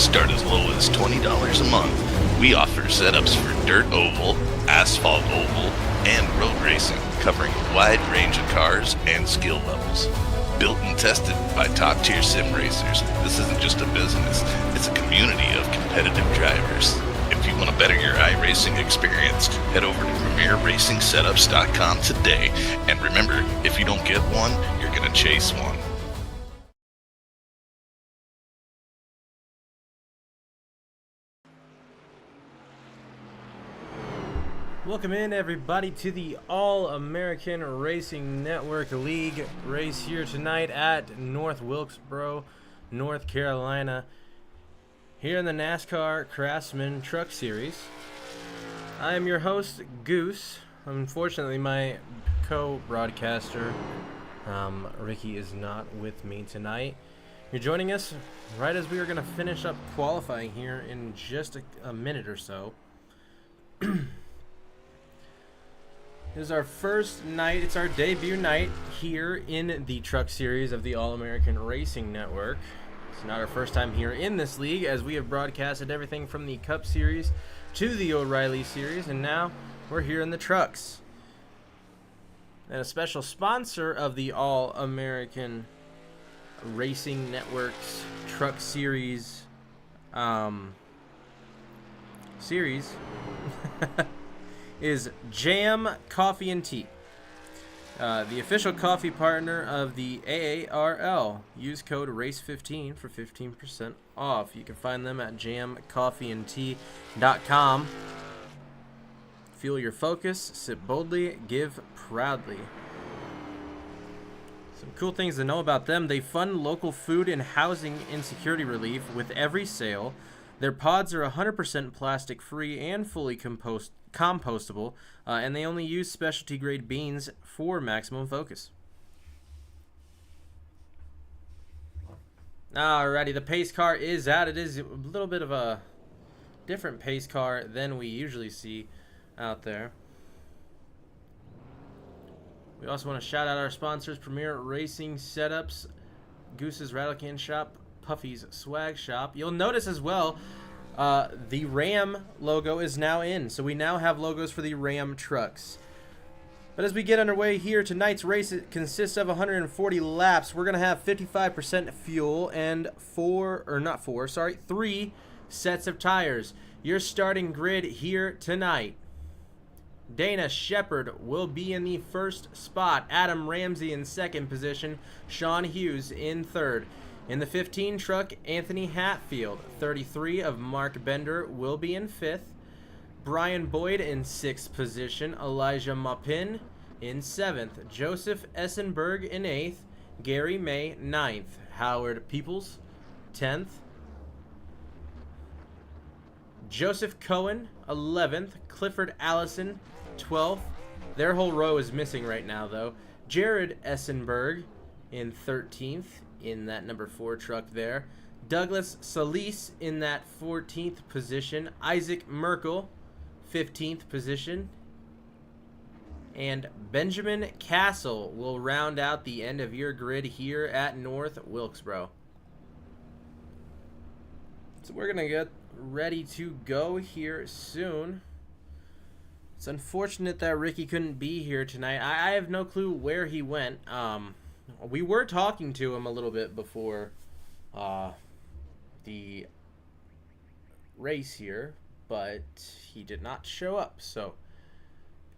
start as low as $20 a month. We offer setups for dirt oval, asphalt oval, and road racing, covering a wide range of cars and skill levels. Built and tested by top-tier sim racers, this isn't just a business, it's a community of competitive drivers. If you want to better your iRacing experience, head over to PremierRacingSetups.com today. And remember, if you don't get one, you're going to chase one. Welcome in, everybody, to the All-American Racing Network League race here tonight at North Wilkesboro, North Carolina, here in the NASCAR Craftsman Truck Series. I am your host, Goose. Unfortunately, my co-broadcaster, Ricky, is not with me tonight. You're joining us right as we are going to finish up qualifying here in just a minute or so. This is our first night, it's our debut night here in the Truck Series of the All-American Racing Network. It's not our first time here in this league, as we have broadcasted everything from the Cup Series to the O'Reilly Series, and now we're here in the Trucks. And a special sponsor of the All-American Racing Network's Truck Series is Jam Coffee and Tea, the official coffee partner of the AARL. Use code RACE15 for 15% off. You can find them at jamcoffeeandtea.com. Fuel your focus, sip boldly, give proudly. Some cool things to know about them: they fund local food and housing insecurity relief with every sale. Their pods are 100% plastic free and fully compostable, and they only use specialty grade beans for maximum focus. Alrighty, the pace car is out. It is a little bit of a different pace car than we usually see out there. We also want to shout out our sponsors: Premier Racing Setups, Goose's Rattlecan Shop, Puffy's Swag Shop. You'll notice as well, the Ram logo is now in, so we now have logos for the Ram trucks. But as we get underway here, tonight's race, it consists of 140 laps. We're going to have 55% fuel and 3 sets of tires. Your starting grid here tonight: Dana Shepard will be in the first spot, Adam Ramsey in second position, Sean Hughes in third. In the 15 truck, Anthony Hatfield. 33 of Mark Bender will be in fifth. Brian Boyd in sixth position. Elijah Maupin in seventh. Joseph Essenberg in eighth. Gary May ninth. Howard Peoples 10th. Joseph Cohen 11th. Clifford Allison 12th. Their whole row is missing right now, though. Jared Essenberg in 13th. In that number 4 truck there. Douglas Solis in that 14th position. Isaac Merkel, 15th position. And Benjamin Castle will round out the end of your grid here at North Wilkesboro. So we're going to get ready to go here soon. It's unfortunate that Ricky couldn't be here tonight. I have no clue where he went. We were talking to him a little bit before the race here, but he did not show up, so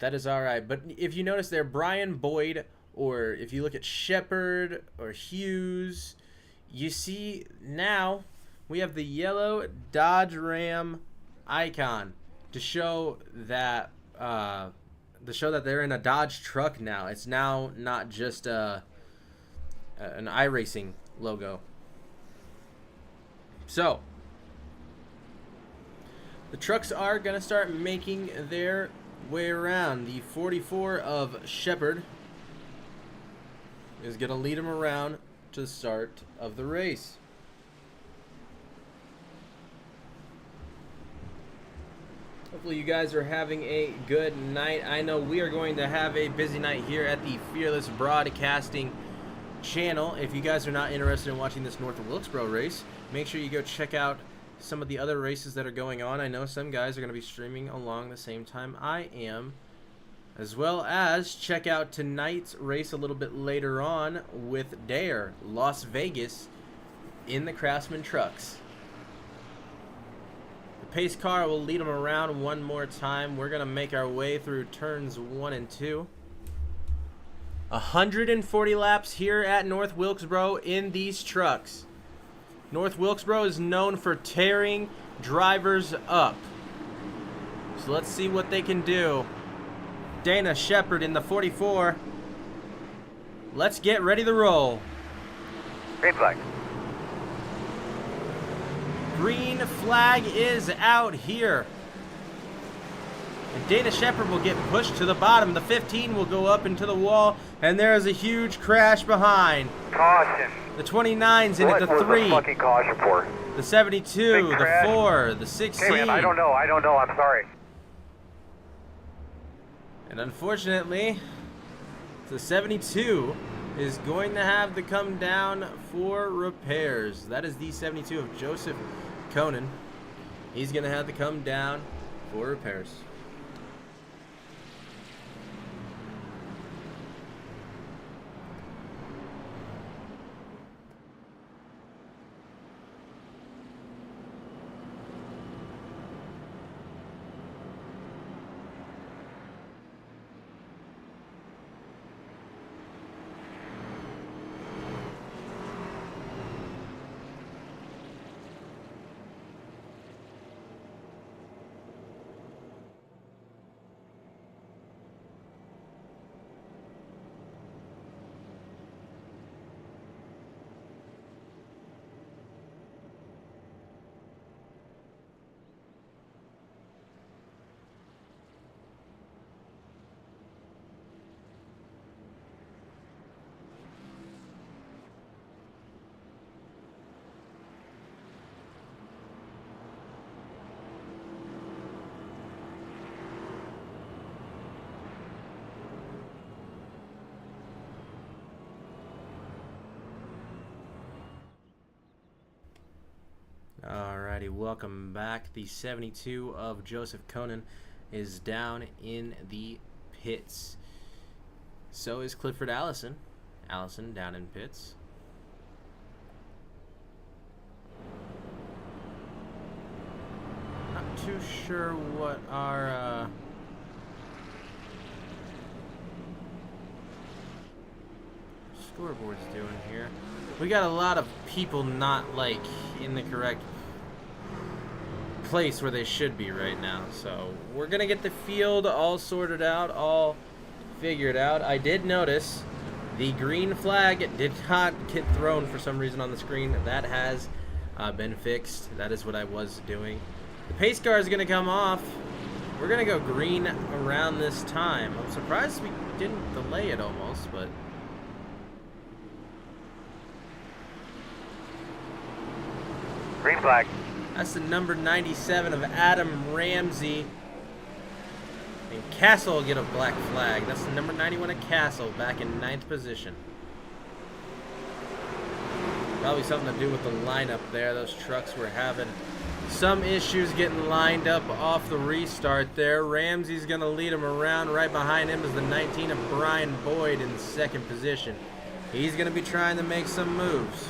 that is all right. But if you notice there, Brian Boyd, or if you look at Shepard or Hughes, you see now we have the yellow Dodge Ram icon to show that they're in a Dodge truck now. It's now not just an iRacing logo. So the trucks are going to start making their way around. The 44 of Shepard is going to lead them around to the start of the race. Hopefully you guys are having a good night. I know we are going to have a busy night here at the Fearless Broadcasting channel. If you guys are not interested in watching this North Wilkesboro race, make sure you go check out some of the other races that are going on. I know some guys are going to be streaming along the same time I am, as well as check out tonight's race a little bit later on with Dare, Las Vegas, in the Craftsman trucks. The pace car will lead them around one more time. We're going to make our way through turns 1 and 2. 140 laps here at North Wilkesboro in these trucks. North Wilkesboro is known for tearing drivers up. So let's see what they can do. Dana Shepard in the 44. Let's get ready to roll. Green flag. Green flag is out here. And Dana Shepard will get pushed to the bottom. The 15 will go up into the wall, and there is a huge crash behind. Caution. The 29's in at the 3. What was the fucking caution for? The 72, the 4, the 16. Hey man, I don't know, I'm sorry. And unfortunately, the 72 is going to have to come down for repairs. That is the 72 of Joseph Conan. He's going to have to come down for repairs. Alrighty, welcome back. The 72 of Joseph Conan is down in the pits. So is Clifford Allison. Allison down in pits. Not too sure what our scoreboard's doing here. We got a lot of people not like in the correct place where they should be right now. So we're gonna get the field all sorted out, all figured out. I did notice the green flag did not get thrown for some reason on the screen. That has been fixed. That is what I was doing. The pace car is gonna come off. We're gonna go green around this time. I'm surprised we didn't delay it almost, but Green flag. that's the number 97 of Adam Ramsey. And Castle will get a black flag. That's the number 91 of Castle, back in 9th position. Probably something to do with the lineup there. Those trucks were having some issues getting lined up off the restart there. Ramsey's going to lead him around. Right behind him is the 19 of Brian Boyd in 2nd position. He's going to be trying to make some moves.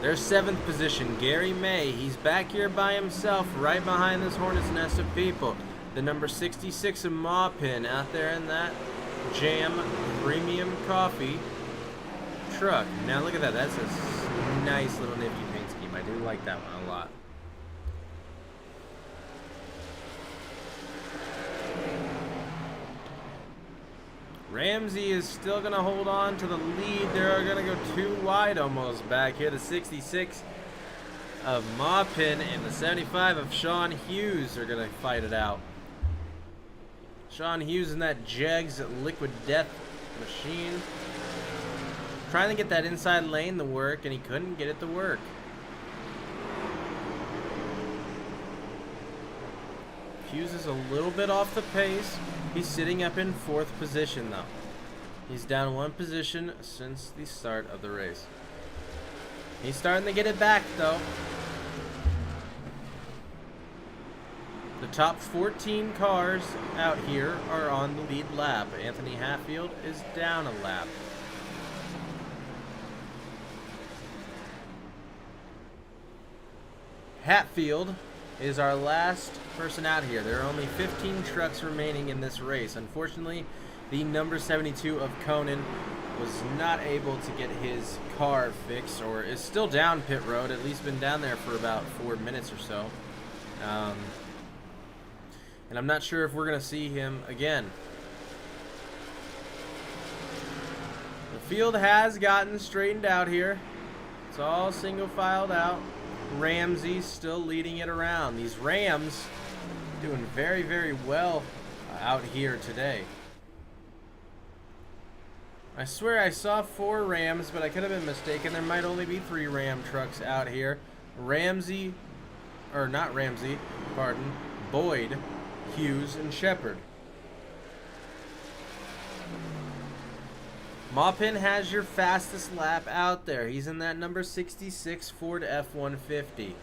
Their 7th position, Gary May. He's back here by himself, right behind this hornet's nest of people. The number 66 of Maupin out there in that Jam Premium Coffee truck. Now look at that. That's a nice little nifty paint scheme. I do like that one a lot. Ramsey is still going to hold on to the lead. They're going to go too wide almost back here. The 66 of Maupin and the 75 of Sean Hughes are going to fight it out. Sean Hughes in that Jegs Liquid Death machine. Trying to get that inside lane to work, and he couldn't get it to work. Hughes is a little bit off the pace. He's sitting up in 4th position, though. He's down 1 position since the start of the race. He's starting to get it back, though. The top 14 cars out here are on the lead lap. Anthony Hatfield is down a lap. Hatfield is our last person out here. There are only 15 trucks remaining in this race. Unfortunately, the number 72 of Conan was not able to get his car fixed, or is still down pit road, at least been down there for about 4 minutes or so. And I'm not sure if we're going to see him again. The field has gotten straightened out here. It's all single filed out. Ramsey's still leading it around. These Rams doing very, very well out here today. I swear I saw 4 Rams, but I could have been mistaken. There might only be 3 Ram trucks out here. Boyd, Hughes, and Shepard. Maupin has your fastest lap out there. He's in that number 66 Ford F-150.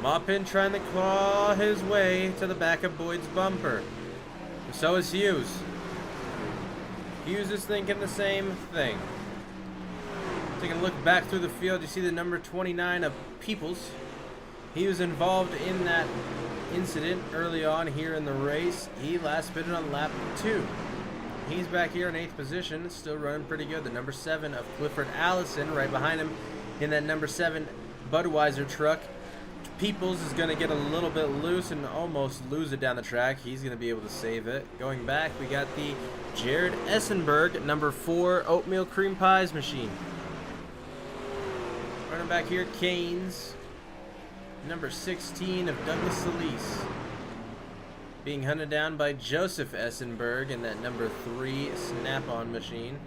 Maupin trying to claw his way to the back of Boyd's bumper. So is Hughes. Hughes is thinking the same thing. Taking a look back through the field, you see the number 29 of Peoples. He was involved in that incident early on here in the race. He last pitted on lap 2. He's back here in 8th position, still running pretty good. The number 7 of Clifford Allison right behind him in that number 7 Budweiser truck. Peoples is going to get a little bit loose and almost lose it down the track. He's going to be able to save it. Going back, we got the Jared Essenberg, number 4 Oatmeal Cream Pies machine. Running back here, Canes, number 16 of Douglas Solis. Being hunted down by Joseph Essenberg in that number 3 Snap-on machine.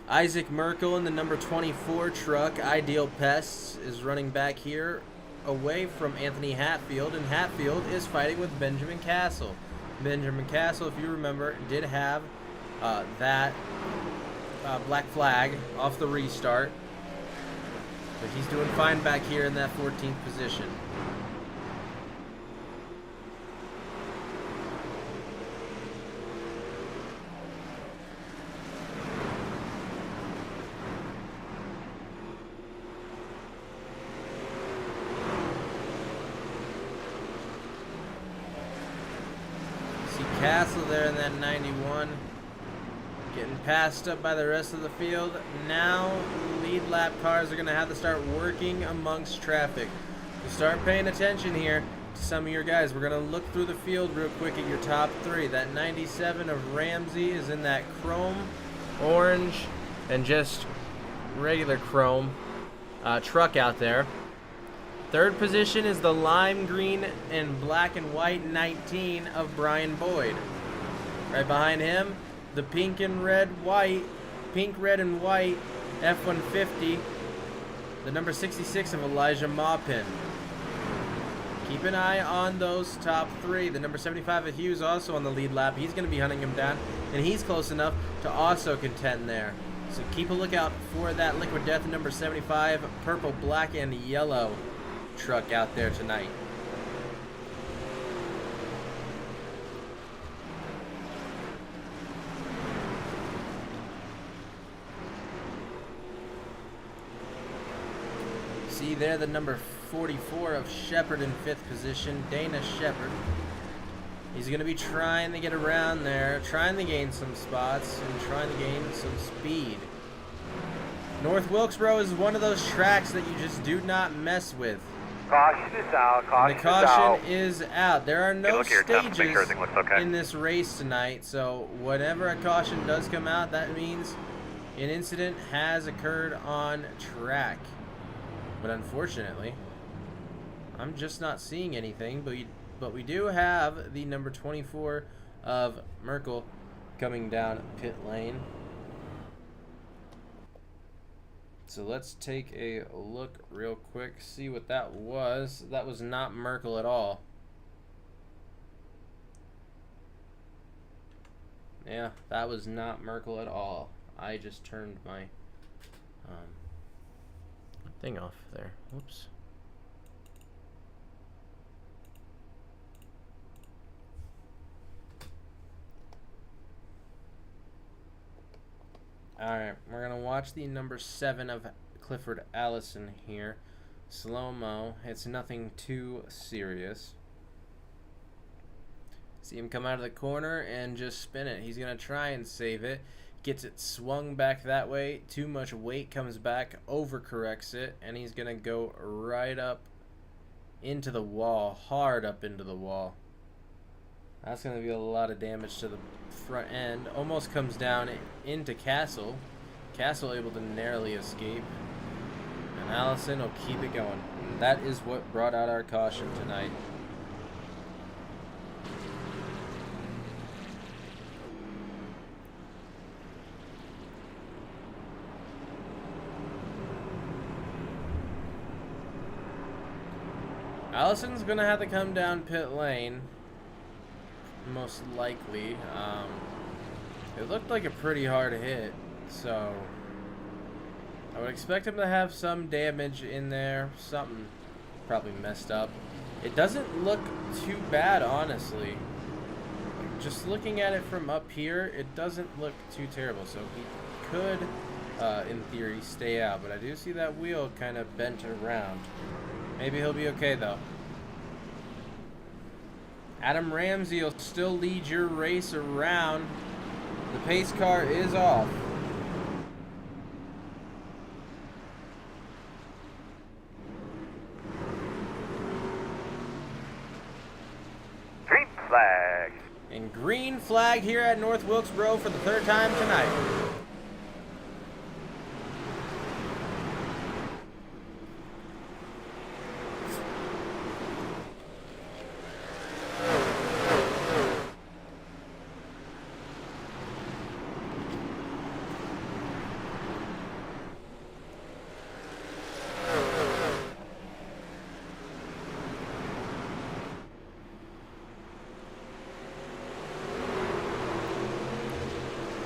Isaac Merkel in the number 24 truck, Ideal Pests, is running back here away from Anthony Hatfield, and Hatfield is fighting with Benjamin Castle. Benjamin Castle, if you remember, did have that black flag off the restart, but he's doing fine back here in that 14th position. Castle there in that 91, getting passed up by the rest of the field. Now lead lap cars are going to have to start working amongst traffic. So start paying attention here to some of your guys. We're going to look through the field real quick at your top 3. That 97 of Ramsey is in that chrome, orange, and just regular chrome truck out there. 3rd position is the lime green and black and white 19 of Brian Boyd. Right behind him, the pink, red, and white F-150, the number 66 of Elijah Maupin. Keep an eye on those top 3. The number 75 of Hughes also on the lead lap. He's going to be hunting him down, and he's close enough to also contend there. So keep a lookout for that Liquid Death number 75, purple, black, and yellow truck out there tonight. See there the number 44 of Shepard in 5th position, Dana Shepard. He's going to be trying to get around there, trying to gain some spots and trying to gain some speed. North Wilkesboro is one of those tracks that you just do not mess with. Caution is out. Caution the caution is out. There are no stages okay in this race tonight, so whenever a caution does come out, that means an incident has occurred on track. But unfortunately, I'm just not seeing anything, but we do have the number 24 of Merkel coming down pit lane. So let's take a look real quick, see what that was. That was not Merkel at all. Yeah, that was not Merkel at all. I just turned my thing off there. Whoops. Alright, we're going to watch the number 7 of Clifford Allison here. Slow-mo. It's nothing too serious. See him come out of the corner and just spin it. He's going to try and save it. Gets it swung back that way. Too much weight comes back, overcorrects it, and he's going to go right up into the wall, hard up into the wall. That's going to be a lot of damage to the front end. Almost comes down into Castle. Castle able to narrowly escape. And Allison will keep it going. And that is what brought out our caution tonight. Allison's going to have to come down pit lane. Most likely. It looked like a pretty hard hit, so I would expect him to have some damage in there. Something probably messed up. It doesn't look too bad, honestly. Just looking at it from up here, it doesn't look too terrible. So he could, in theory, stay out. But I do see that wheel kind of bent around. Maybe he'll be okay, though. Adam Ramsey will still lead your race around. The pace car is off. Green flag. And green flag here at North Wilkesboro for the third time tonight.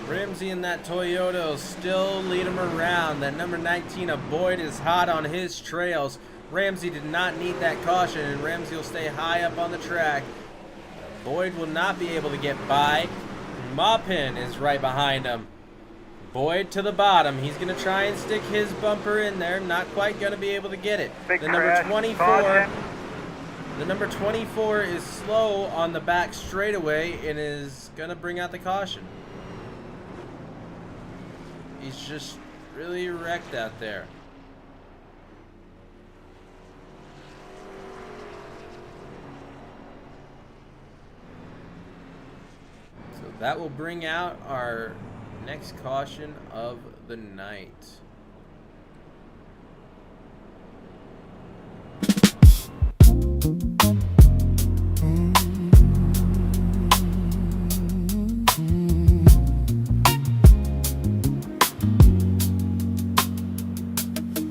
Ramsey in that Toyota will still lead him around. That number 19 of Boyd is hot on his trails. Ramsey did not need that caution, and Ramsey will stay high up on the track. Boyd will not be able to get by. Maupin is right behind him. Boyd to the bottom. He's going to try and stick his bumper in there. Not quite going to be able to get it. Big The number crash, 24. caution. The number 24 is slow on the back straightaway and is going to bring out the caution. He's just really wrecked out there. So that will bring out our next caution of the night.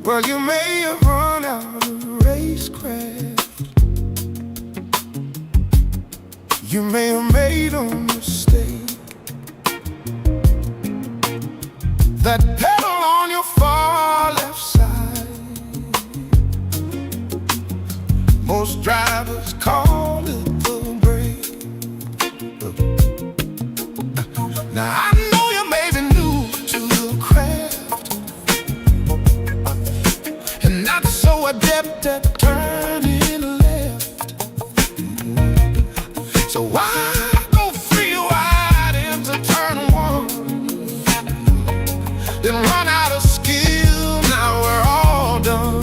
Well, you may have run out of racecraft. You may have made a mistake. That pedal on your far left side, most drivers call it the brake. Now I know you may be new to the craft, and not so adept at turning left. So why go free wide into turn one, then run out of skill? Now we're all done.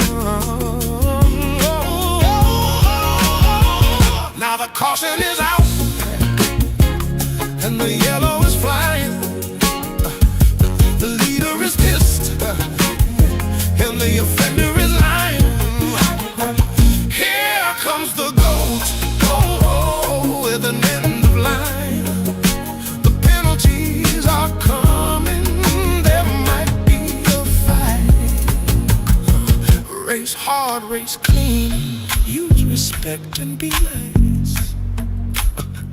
Now the caution is out and the yellow is flying. The leader is pissed and the offender is lying. Here streets clean, use respect and be nice.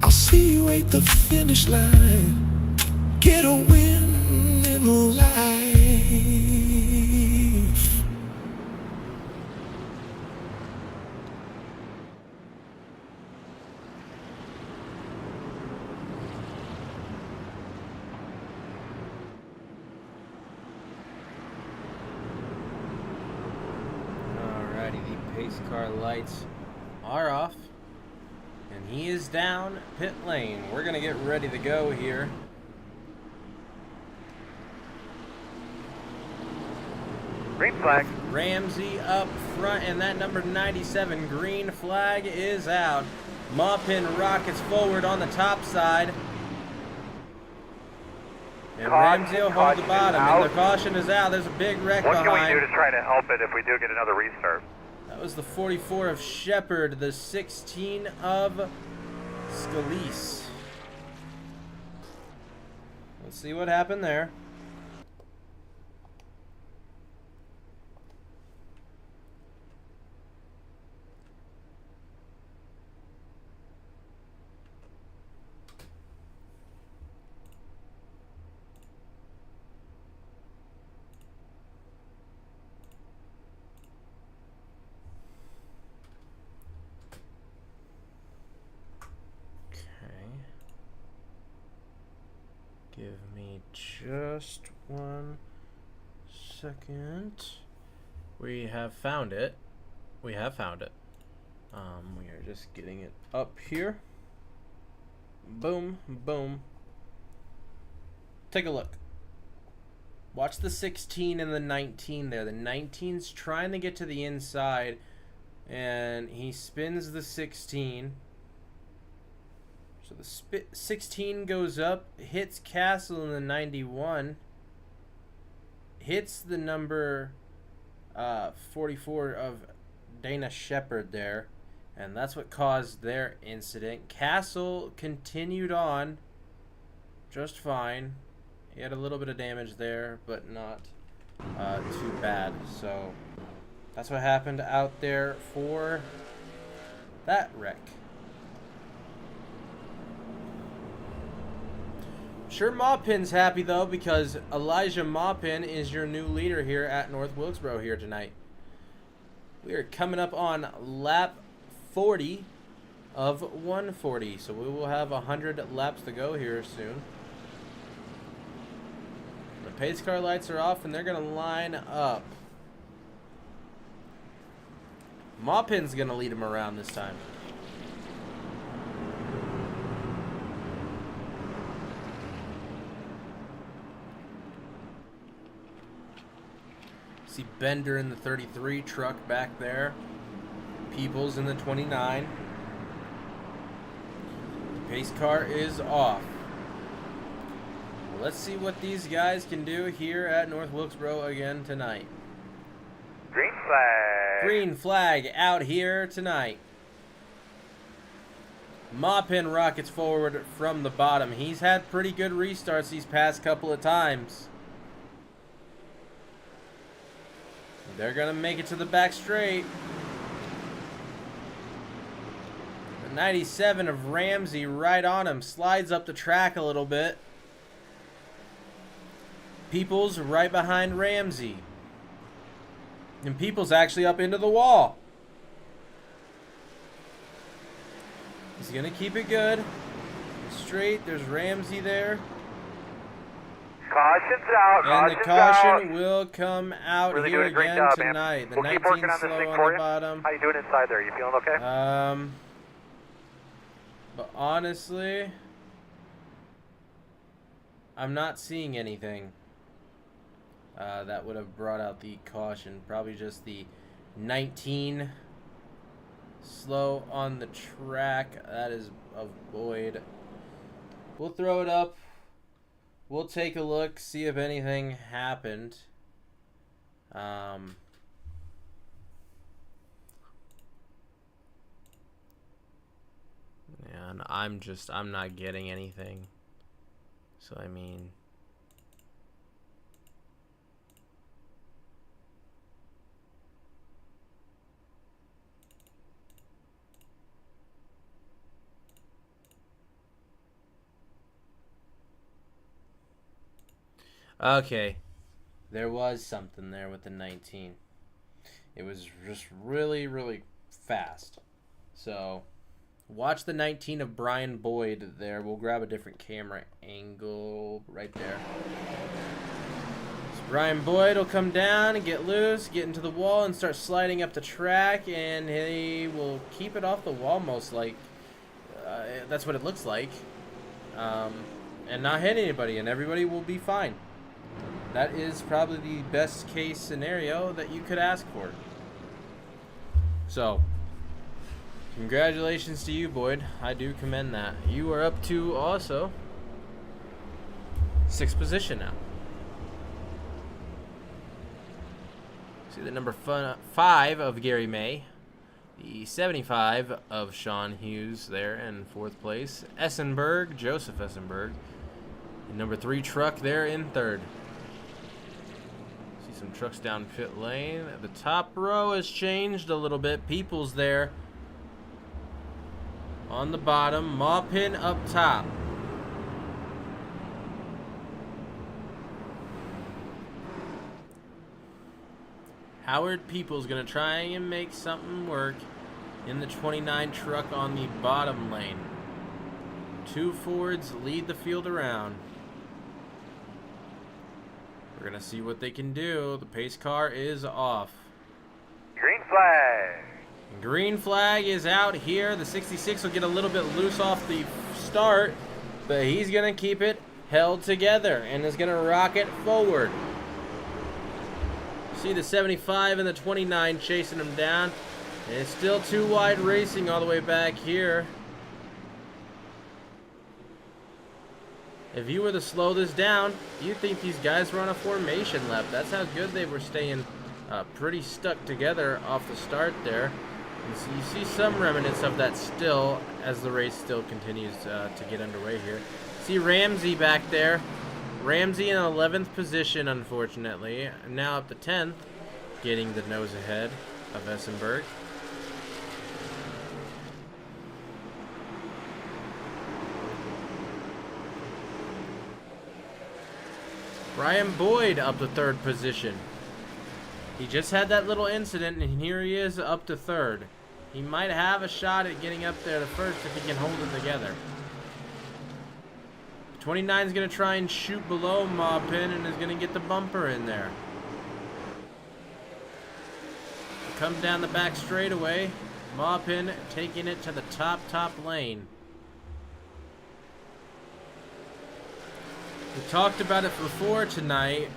I'll see you at the finish line. Get a win in life. Pace car lights are off, and he is down pit lane. We're gonna get ready to go here. Green flag. Ramsey up front, and that number 97 green flag is out. Maupin rockets forward on the top side. And Ramsey will hold the bottom, and the caution is out. There's a big wreck behind. What can we do to try to help it if we do get another restart? That was the 44 of Shepard, the 16 of Scalise. Let's see what happened there. Give me just 1 second. We have found it. We have found it. We are just getting it up here. Boom, boom. Take a look. Watch the 16 and the 19 there. The 19's trying to get to the inside, and he spins the 16. So the 16 goes up, hits Castle in the 91, hits the number 44 of Dana Shepard there, and that's what caused their incident. Castle continued on just fine. He had a little bit of damage there, but not too bad. So that's what happened out there for that wreck. Sure, Maupin's happy though, because Elijah Maupin is your new leader here at North Wilkesboro here tonight. We are coming up on lap 40 of 140, so we will have 100 laps to go here soon. The pace car lights are off, and they're going to line up. Maupin's going to lead him around this time. See Bender in the 33 truck back there. Peoples in the 29. The pace car is off. Well, let's see what these guys can do here at North Wilkesboro again tonight. Green flag. Green flag out here tonight. Maupin rockets forward from the bottom. He's had pretty good restarts these past couple of times. They're going to make it to the back straight. The 97 of Ramsey right on him. Slides up the track a little bit. Peoples right behind Ramsey. And Peoples actually up into the wall. He's going to keep it good. Straight. There's Ramsey there. Caution's out. And the caution will come out really here doing a great again job, tonight. Man. The We'll keep 19 working on this slow thing on for the you. bottom. How you doing inside there? You feeling okay? But honestly, I'm not seeing anything that would have brought out the caution. Probably just the 19 slow on the track. That is a void. We'll throw it up. We'll take a look, see if anything happened. And I'm not getting anything. So, I mean, Okay. There was something there with the 19. It was just really, really fast. So, watch the 19 of Brian Boyd there. We'll grab a different camera angle right there. So Brian Boyd will come down and get loose, get into the wall, and start sliding up the track, and he will keep it off the wall most like. That's what it looks like. And not hit anybody, and everybody will be fine. That is probably the best case scenario that you could ask for. So, congratulations to you, Boyd. I do commend that. You are up to also 6th position now. See the number 5 of Gary May. The 75 of Sean Hughes there in 4th place. Essenberg, Joseph Essenberg. The number 3 truck there in 3rd. See some trucks down pit lane. The top row has changed a little bit. People's there on the bottom. Maupin up top. Howard Peoples going to try and make something work in the 29 truck on the bottom lane. 2 Fords lead the field around. We're going to see what they can do. The pace car is off. Green flag. Green flag is out here. The 66 will get a little bit loose off the start, but he's going to keep it held together and is going to rock it forward. See the 75 and the 29 chasing him down. And it's still too wide racing all the way back here. If you were to slow this down, you'd think these guys were on a formation lap. That's how good they were staying pretty stuck together off the start there. And so you see some remnants of that still as the race still continues to get underway here. See Ramsey back there. Ramsey in 11th position, unfortunately. Now up to 10th, getting the nose ahead of Essenberg. Brian Boyd up to 3rd position. He just had that little incident, and here he is up to 3rd. He might have a shot at getting up there to 1st if he can hold it together. 29 is going to try and shoot below Maupin and is going to get the bumper in there. Comes down the back straightaway. Maupin taking it to the top lane. We talked about it before tonight.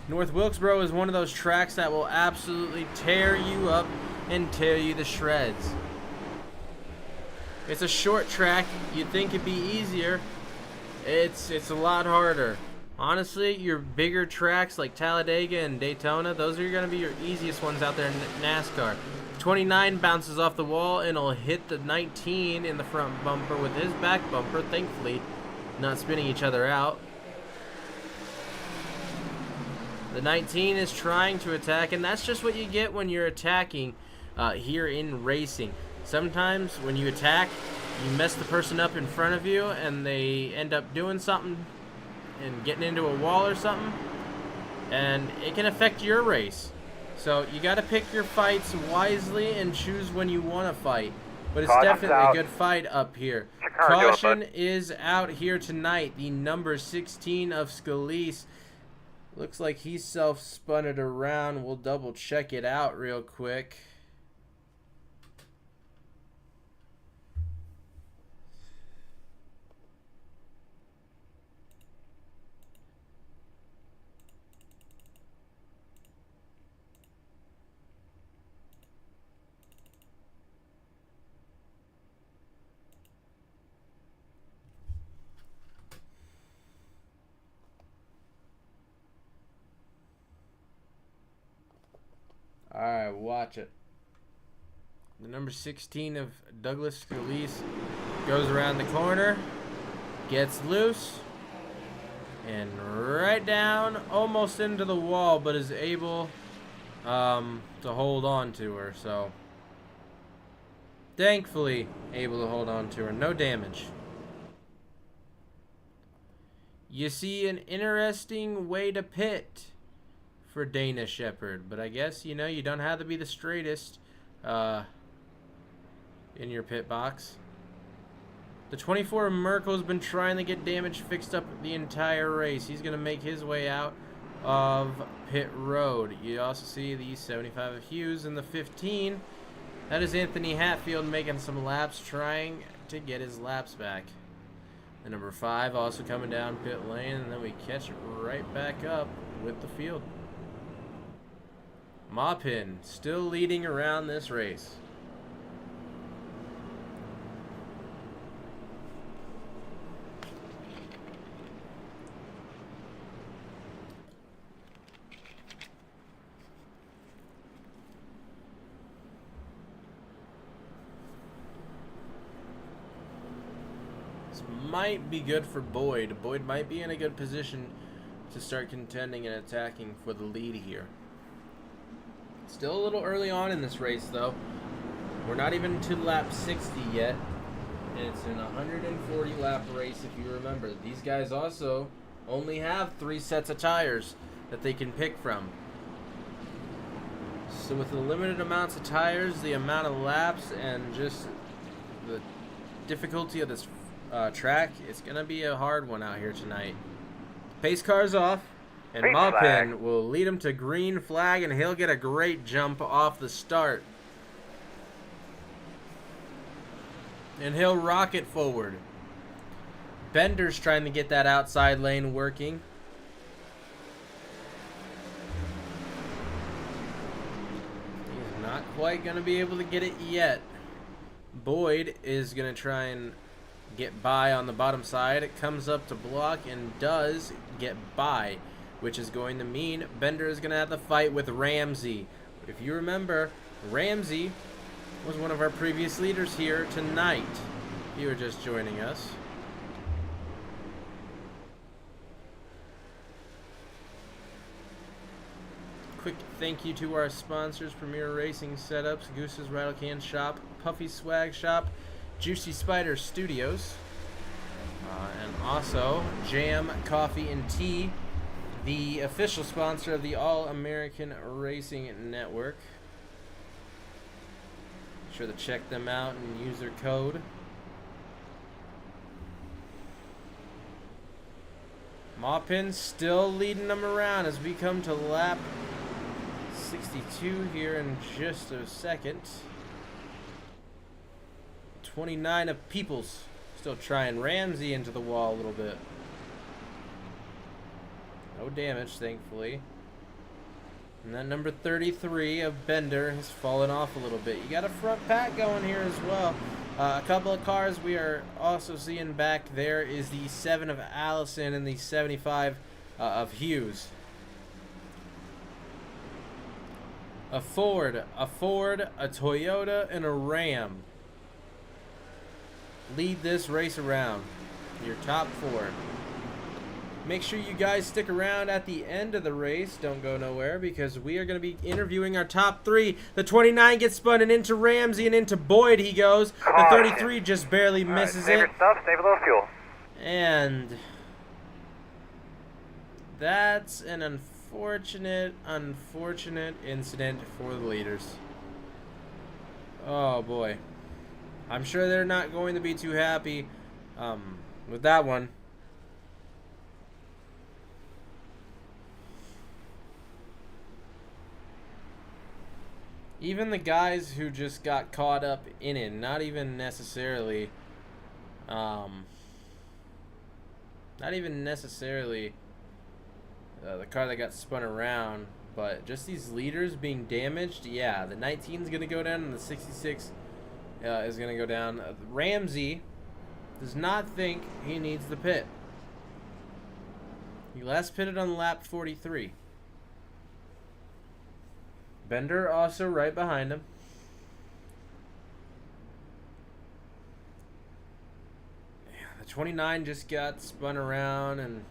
North Wilkesboro is one of those tracks that will absolutely tear you up and tear you to shreds. It's a short track. You'd think it'd be easier. It's a lot harder. Honestly, your bigger tracks like Talladega and Daytona, those are going to be your easiest ones out there in NASCAR. 29 bounces off the wall and will hit the 19 in the front bumper with his back bumper, thankfully not spinning each other out. The 19 is trying to attack, and that's just what you get when you're attacking here in racing. Sometimes when you attack, you mess the person up in front of you and they end up doing something and getting into a wall or something, and it can affect your race. So you got to pick your fights wisely and choose when you want to fight. But it's definitely a good fight up here. Caution is out here tonight. The number 16 of Scalise. Looks like he self-spun it around. We'll double check it out real quick. Alright, watch it. The number 16 of Douglas Scalise goes around the corner, gets loose, and right down, almost into the wall, but is able to hold on to her. So, thankfully, able to hold on to her. No damage. You see an interesting way to pit for Dana Shepherd, but I guess, you know, you don't have to be the straightest in your pit box. The 24 Merkel's been trying to get damage fixed up the entire race. He's going to make his way out of pit road. You also see the 75 of Hughes in the 15. That is Anthony Hatfield making some laps, trying to get his laps back. The number 5 also coming down pit lane, and then we catch it right back up with the field. Maupin still leading around this race. Might be good for Boyd. Boyd might be in a good position to start contending and attacking for the lead here. Still a little early on in this race, though. We're not even to lap 60 yet, and it's an 140 lap race. If you remember, these guys also only have 3 sets of tires that they can pick from. So with the limited amounts of tires, the amount of laps, and just the difficulty of this track, it's gonna be a hard one out here tonight. Pace car's off, and Maupin will lead him to green flag, and he'll get a great jump off the start. And he'll rocket forward. Bender's trying to get that outside lane working. He's not quite gonna be able to get it yet. Boyd is gonna try and get by on the bottom side. It comes up to block and does get by, which is going to mean Bender is going to have to fight with Ramsey. If you remember, Ramsey was one of our previous leaders here tonight. You were just joining us. Quick thank you to our sponsors: Premier Racing Setups, Goose's Rattlecan Shop, Puffy Swag Shop, Juicy Spider Studios, and also Jam Coffee and Tea, the official sponsor of the All-American Racing Network. Be sure to check them out and use their code. Maupin still leading them around as we come to lap 62 here in just a second. 29 of Peoples still trying Ramsey into the wall a little bit. No damage, thankfully. And that number 33 of Bender has fallen off a little bit. You got a front pack going here as well. A couple of cars we are also seeing back there is the 7 of Allison and the 75 of Hughes. A Ford, a Toyota, and a Ram lead this race around. Your top 4. Make sure you guys stick around at the end of the race. Don't go nowhere, because we are going to be interviewing our top 3. The 29 gets spun and into Ramsey, and into Boyd he goes. The 33 just barely misses it. Stuff, save a little fuel. And that's an unfortunate incident for the leaders. Oh boy. I'm sure they're not going to be too happy with that one. Even the guys who just got caught up in it, not even necessarily the car that got spun around, but just these leaders being damaged. Yeah, the 19 is going to go down, and the 66 is going to go down. Ramsey does not think he needs the pit. He last pitted on lap 43. Bender also right behind him. Yeah, the 29 just got spun around, and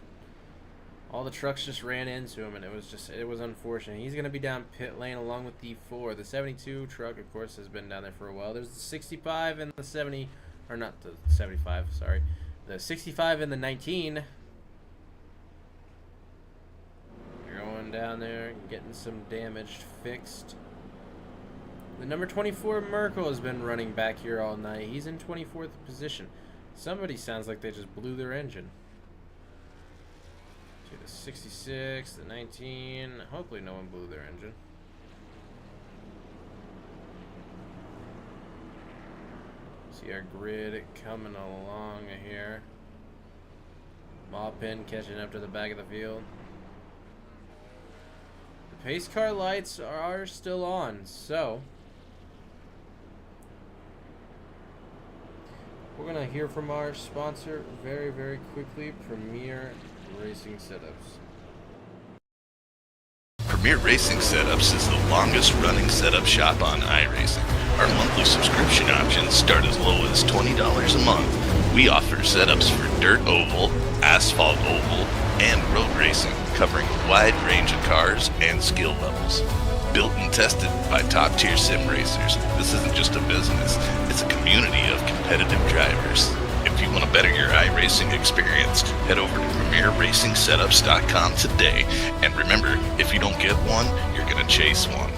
all the trucks just ran into him, and it was unfortunate. He's going to be down pit lane along with the 4. The 72 truck, of course, has been down there for a while. There's the 65 and the 70, or not the 75, sorry. The 65 and the 19 going down there and getting some damage fixed. The number 24 Merkel has been running back here all night. He's in 24th position. Somebody sounds like they just blew their engine. See the 66, the 19. Hopefully no one blew their engine. See our grid coming along here. Maupin catching up to the back of the field. The pace car lights are still on, so we're going to hear from our sponsor very, very quickly, Premier Racing Setups. Premier Racing Setups is the longest running setup shop on iRacing. Our monthly subscription options start as low as $20 a month. We offer setups for dirt oval, asphalt oval, and road racing, covering a wide range of cars and skill levels. Built and tested by top-tier sim racers, this isn't just a business, it's a community of competitive drivers. If you want to better your iRacing experience, head over to PremierRacingSetups.com today. And remember, if you don't get one, you're going to chase one.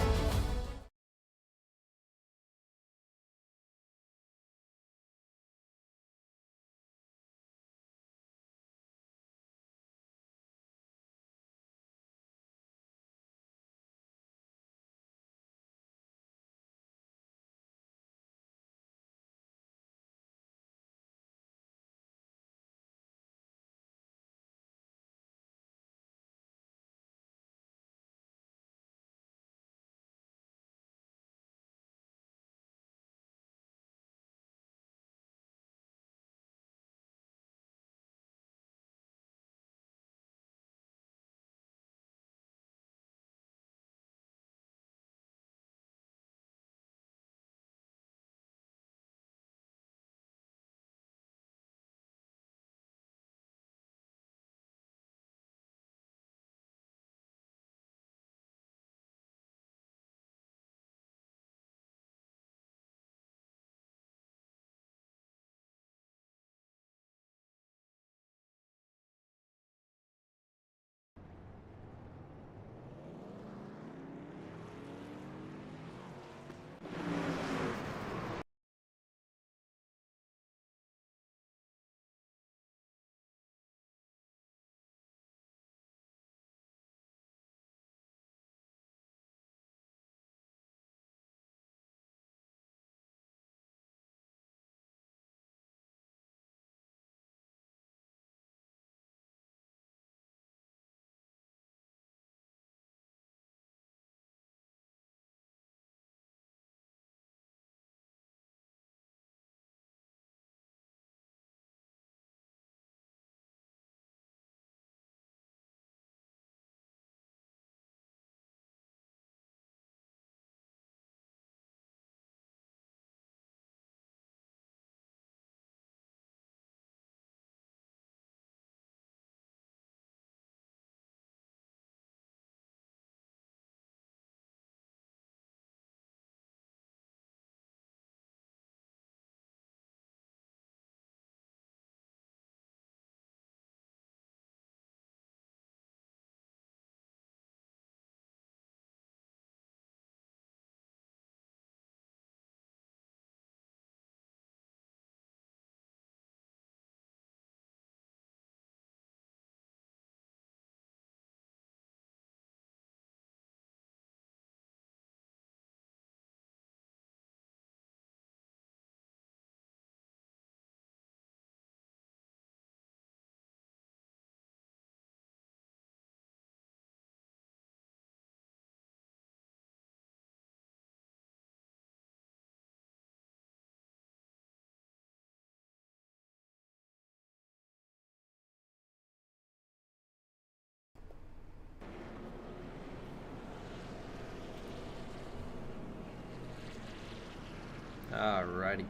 Alrighty.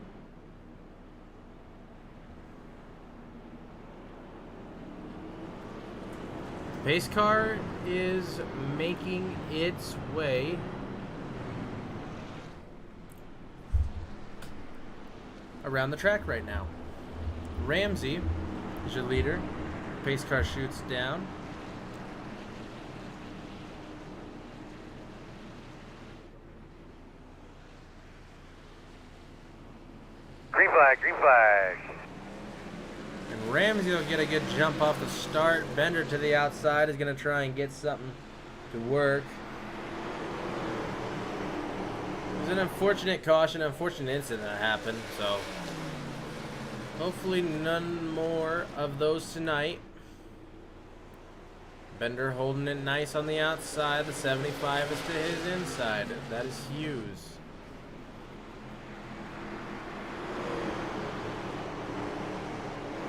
The pace car is making its way around the track right now. Ramsey is your leader. Pace car shoots down. green flag, green flag. And Ramsey will get a good jump off the start. Bender to the outside is going to try and get something to work. It was an unfortunate caution, unfortunate incident that happened, so hopefully none more of those tonight. Bender holding it nice on the outside. The 75 is to his inside. That is Hughes.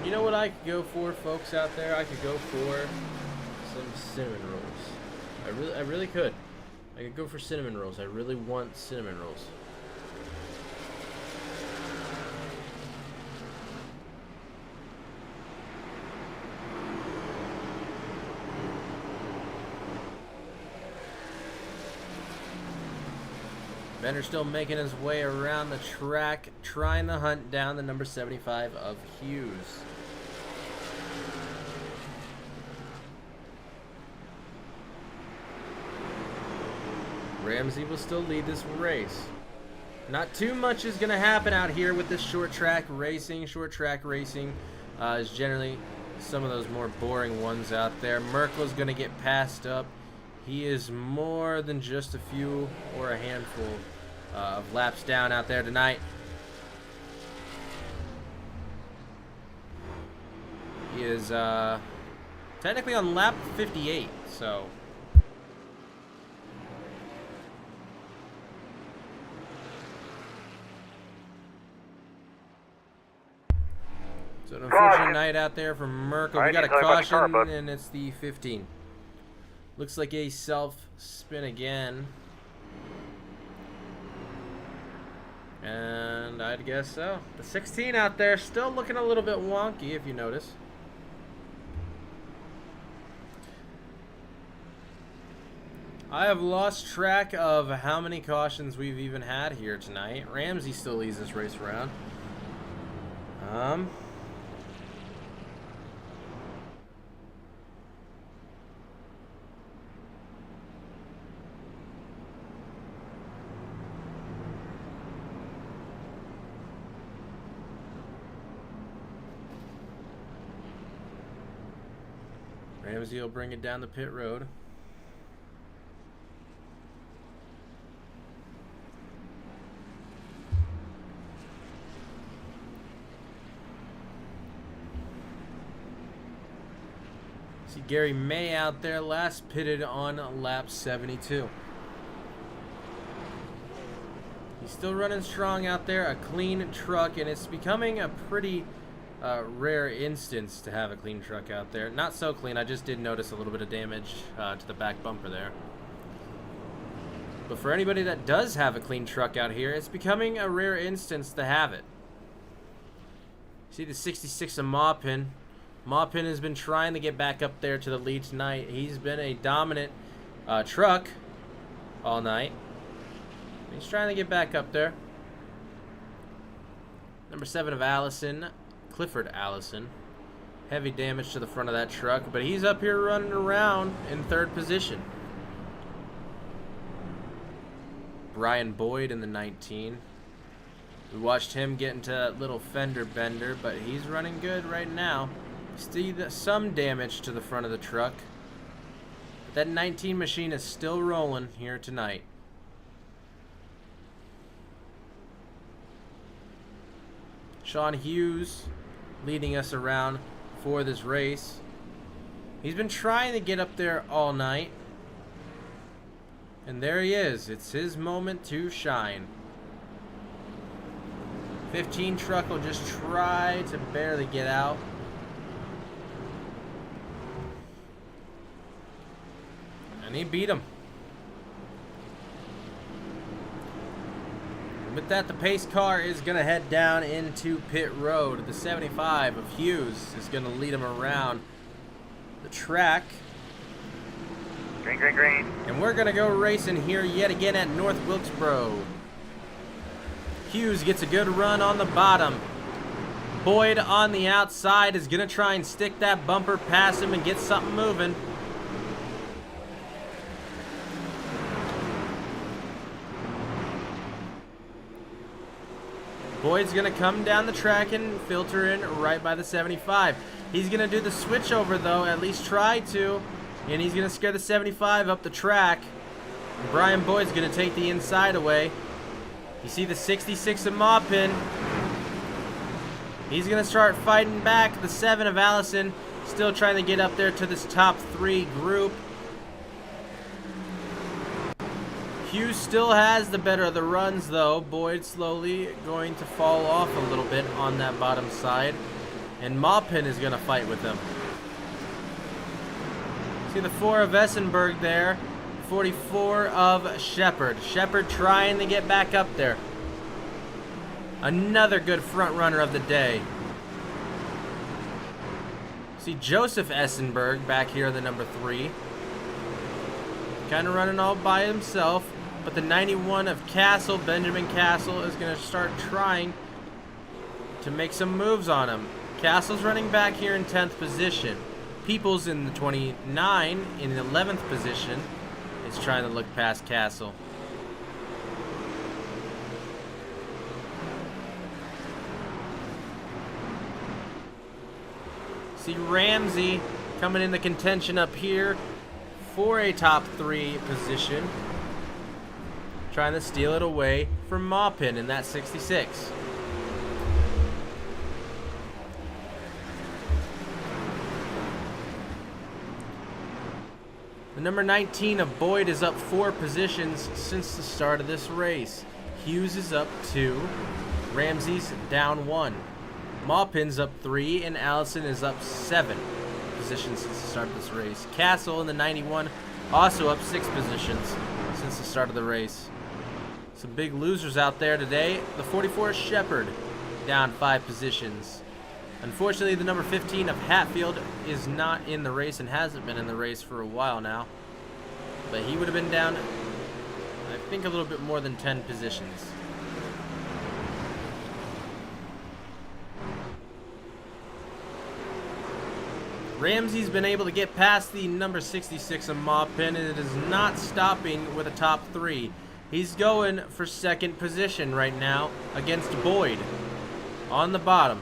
You know what I could go for, folks out there? I could go for some cinnamon rolls. I really could. I could go for cinnamon rolls. I really want cinnamon rolls. Bender still making his way around the track, trying to hunt down the number 75 of Hughes. Ramsey will still lead this race. Not too much is going to happen out here with this short track racing. Short track racing is generally some of those more boring ones out there. Merkel's going to get passed up. He is more than just a few or a handful of laps down out there tonight. He is technically on lap 58, so it's an unfortunate night out there for Merkel. We got a caution, and it's the 15. Looks like a self-spin again. And I'd guess so. The 16 out there still looking a little bit wonky, if you notice. I have lost track of how many cautions we've even had here tonight. Ramsey still leads this race around. Ramsey will bring it down the pit road. See Gary May out there, last pitted on lap 72. He's still running strong out there, a clean truck, and it's becoming a pretty rare instance to have a clean truck out there. Not so clean, I just did notice a little bit of damage to the back bumper there. But for anybody that does have a clean truck out here, it's becoming a rare instance to have it. See the 66 of Maupin. Maupin has been trying to get back up there to the lead tonight. He's been a dominant truck all night. He's trying to get back up there. Number 7 of Allison. Clifford Allison. Heavy damage to the front of that truck, but he's up here running around in 3rd position. Brian Boyd in the 19. We watched him get into that little fender bender, but he's running good right now. See some damage to the front of the truck, but that 19 machine is still rolling here tonight. Sean Hughes leading us around for this race. He's been trying to get up there all night, and there he is. It's his moment to shine. 15 truck will just try to barely get out. And he beat him. With that, the pace car is going to head down into pit road. The 75 of Hughes is going to lead him around the track. Green, green, green. And we're going to go racing here yet again at North Wilkesboro. Hughes gets a good run on the bottom. Boyd on the outside is going to try and stick that bumper past him and get something moving. Boyd's going to come down the track and filter in right by the 75. He's going to do the switch over, though, at least try to. And he's going to scare the 75 up the track. And Brian Boyd's going to take the inside away. You see the 66 of Maupin. He's going to start fighting back. The 7 of Allison still trying to get up there to this top 3 group. Hughes still has the better of the runs, though. Boyd slowly going to fall off a little bit on that bottom side. And Maupin is going to fight with him. See the 4 of Essenberg there. 44 of Shepard. Shepard trying to get back up there. Another good front runner of the day. See Joseph Essenberg back here, the number 3. Kind of running all by himself. But the 91 of Castle, Benjamin Castle, is going to start trying to make some moves on him. Castle's running back here in 10th position. Peoples in the 29 in the 11th position is trying to look past Castle. See Ramsey coming in the contention up here for a top 3 position. Trying to steal it away from Maupin in that 66. The number 19 of Boyd is up 4 positions since the start of this race. Hughes is up 2. Ramsey's down 1. Maupin's up 3, and Allison is up 7 positions since the start of this race. Castle in the 91 also up 6 positions since the start of the race. Some big losers out there today. The 44 Shepard down 5 positions. Unfortunately, the number 15 of Hatfield is not in the race and hasn't been in the race for a while now. But he would have been down, I think, a little bit more than 10 positions. Ramsey's been able to get past the number 66 of Maupin, and it is not stopping with a top 3. He's going for 2nd position right now against Boyd on the bottom.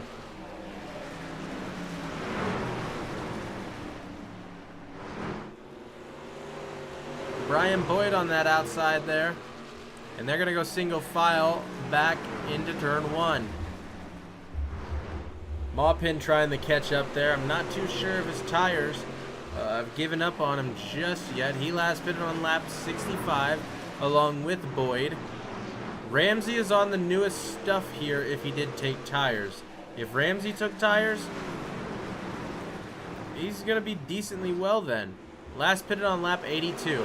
Brian Boyd on that outside there. And they're going to go single file back into turn 1. Maupin trying to catch up there. I'm not too sure if his tires have given up on him just yet. He last pitted on lap 65 along with Boyd. Ramsey is on the newest stuff here if he did take tires. If Ramsey took tires, he's going to be decently well then. Last pitted on lap 82.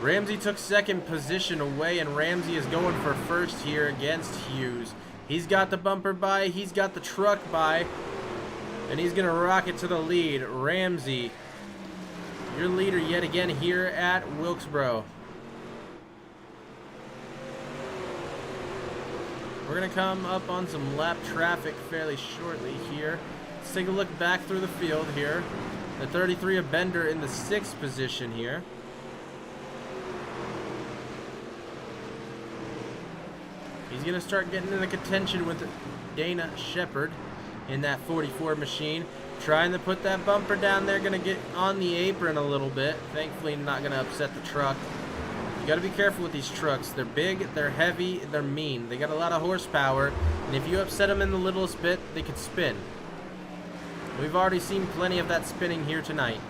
Ramsey took 2nd position away, and Ramsey is going for 1st here against Hughes. He's got the bumper by, he's got the truck by, and he's going to rock it to the lead. Ramsey, your leader yet again here at Wilkesboro. We're going to come up on some lap traffic fairly shortly here. Let's take a look back through the field here. The 33 of Bender in the 6th position here. He's going to start getting in the contention with Dana Shepard in that 44 machine. Trying to put that bumper down there. Going to get on the apron a little bit. Thankfully not going to upset the truck. You got to be careful with these trucks. They're big, they're heavy, they're mean. They got a lot of horsepower. And if you upset them in the littlest bit, they could spin. We've already seen plenty of that spinning here tonight.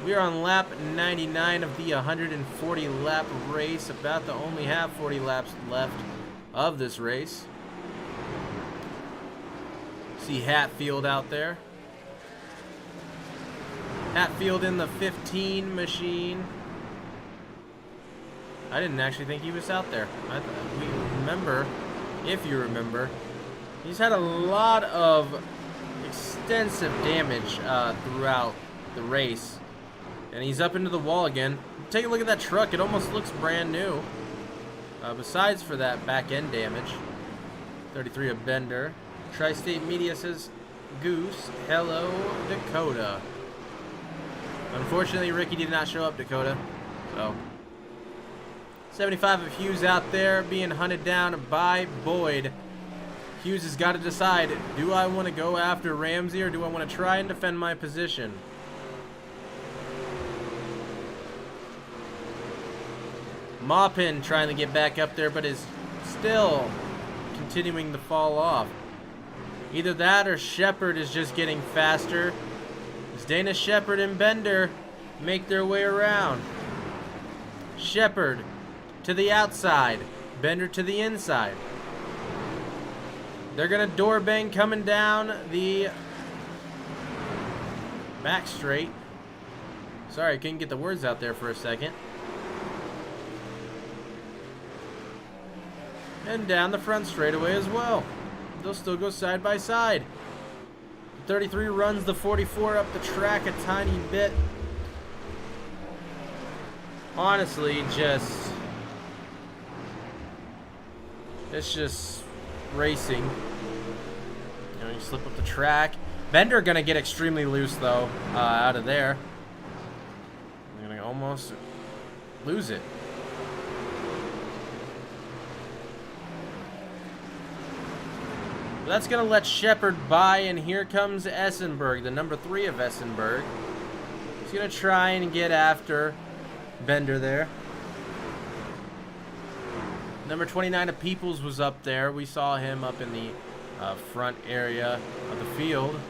We are on lap 99 of the 140 lap race. About to only have 40 laps left of this race. See Hatfield out there. Hatfield in the 15 machine. I didn't actually think he was out there. We remember, if you remember, he's had a lot of extensive damage throughout the race. And he's up into the wall again. Take a look at that truck. It almost looks brand new. Besides for that back end damage. 33 of Bender. Tri-State Media says, Goose, hello, Dakota. Unfortunately, Ricky did not show up, Dakota. So, 75 of Hughes out there being hunted down by Boyd. Hughes has got to decide, do I want to go after Ramsey or do I want to try and defend my position? Maupin trying to get back up there, but is still continuing to fall off. Either that or Shepard is just getting faster. As Dana Shepard and Bender make their way around. Shepard to the outside, Bender to the inside. They're gonna door bang coming down the back straight. Sorry, I couldn't get the words out there for a second. And down the front straightaway as well. They'll still go side by side. The 33 runs the 44 up the track a tiny bit. Honestly, it's just racing. You know, you slip up the track. Bender gonna get extremely loose though, out of there. They're gonna almost lose it. That's going to let Shepard by, and here comes Essenberg, the number 3 of Essenberg. He's going to try and get after Bender there. Number 29 of Peoples was up there. We saw him up in the front area of the field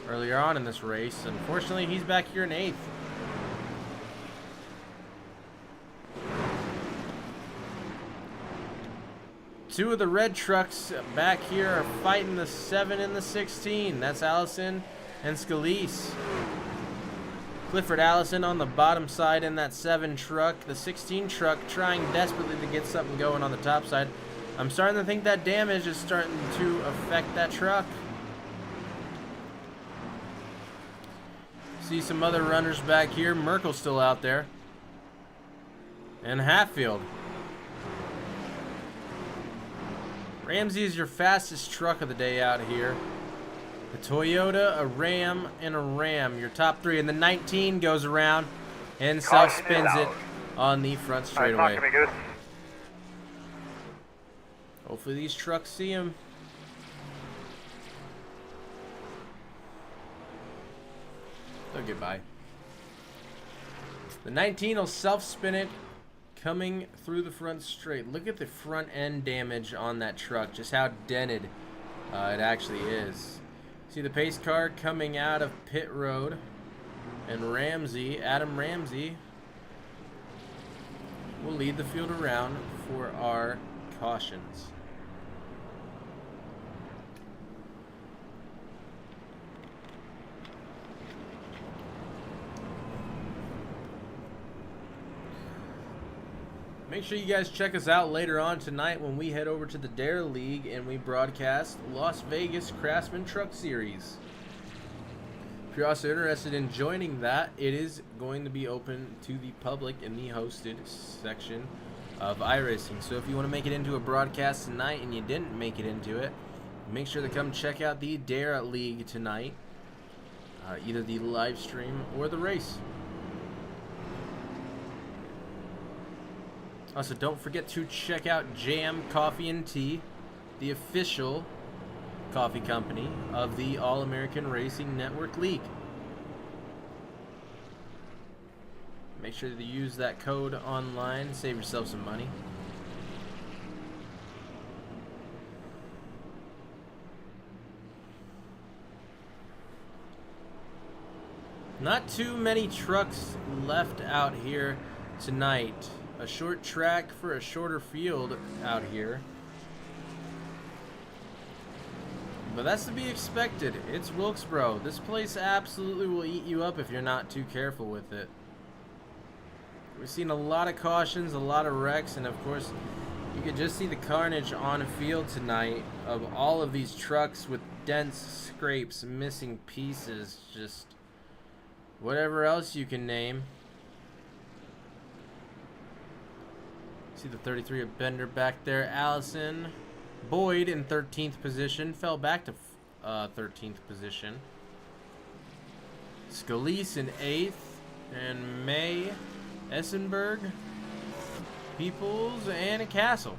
earlier on in this race. Unfortunately, he's back here in 8th. Two of the red trucks back here are fighting the 7 and the 16. That's Allison and Scalise. Clifford Allison on the bottom side in that 7 truck. The 16 truck trying desperately to get something going on the top side. I'm starting to think that damage is starting to affect that truck. See some other runners back here. Merkel's still out there. And Hatfield. Ramsey is your fastest truck of the day out here. A Toyota, a Ram, and a Ram. Your top 3. And the 19 goes around and self-spins it on the front straightaway. Talk to me, Goose. Hopefully these trucks see him. They'll get by. The 19 will self-spin it. Coming through the front straight. Look at the front end damage on that truck. Just how dented it actually is. See the pace car coming out of pit road. And Ramsey, Adam Ramsey, will lead the field around for our cautions. Make sure you guys check us out later on tonight when we head over to the Dare League and we broadcast Las Vegas Craftsman Truck Series. If you're also interested in joining that, it is going to be open to the public in the hosted section of iRacing. So if you want to make it into a broadcast tonight and you didn't make it into it, make sure to come check out the Dare League tonight. Either the live stream or the race. Also, don't forget to check out Jam Coffee and Tea, the official coffee company of the All-American Racing Network League. Make sure to use that code online, save yourself some money. Not too many trucks left out here tonight. A short track for a shorter field out here. But that's to be expected. It's Wilkesboro. This place absolutely will eat you up if you're not too careful with it. We've seen a lot of cautions, a lot of wrecks, and of course, you could just see the carnage on a field tonight of all of these trucks with dents, scrapes, missing pieces, just whatever else you can name. See the 33 of Bender back there. Allison. Boyd in 13th position. Fell back to 13th position. Scalise in 8th. And May Essenberg Peoples, and a Castle.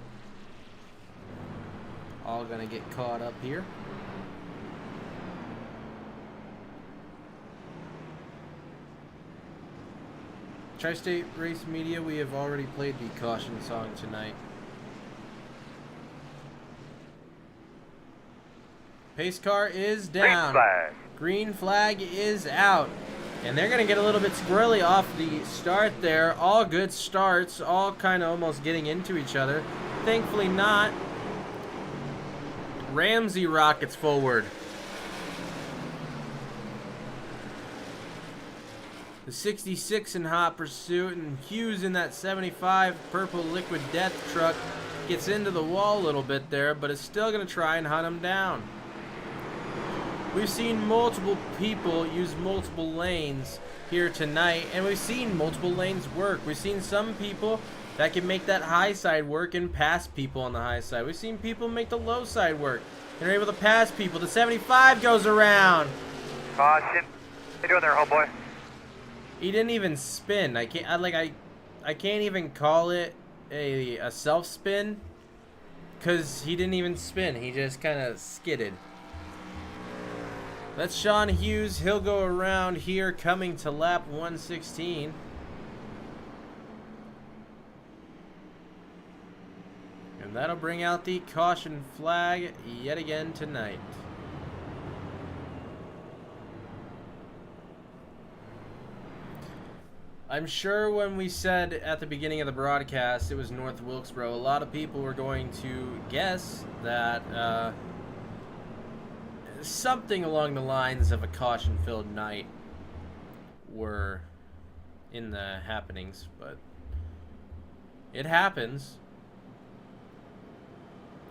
All gonna get caught up here. Tri-State Race Media, we have already played the caution song tonight. Pace car is down. Green flag. Green flag is out. And they're going to get a little bit squirrely off the start there. All good starts, all kind of almost getting into each other. Thankfully not. Ramsey rockets forward. The 66 in hot pursuit, and Hughes in that 75 purple liquid death truck gets into the wall a little bit there, but is still going to try and hunt him down. We've seen multiple people use multiple lanes here tonight, and we've seen multiple lanes work. We've seen some people that can make that high side work and pass people on the high side. We've seen people make the low side work and are able to pass people. The 75 goes around. Caution. How you doing there, homeboy? He didn't even spin. I can't even call it a self spin, because he didn't even spin. He just kind of skidded. That's Sean Hughes. He'll go around here, coming to lap 116. And that'll bring out the caution flag yet again tonight. I'm sure when we said at the beginning of the broadcast it was North Wilkesboro, a lot of people were going to guess that something along the lines of a caution-filled night were in the happenings, but it happens.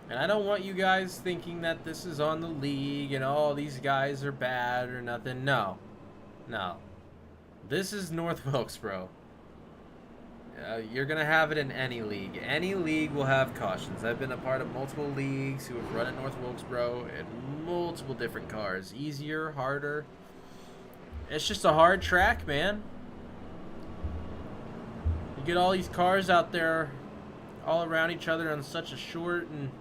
And I don't want you guys thinking that this is on the league and all these guys are bad or nothing. No. This is North Wilkesboro. You're going to have it in any league. Any league will have cautions. I've been a part of multiple leagues who have run at North Wilkesboro in multiple different cars. Easier, harder. It's just a hard track, man. You get all these cars out there all around each other on such a short and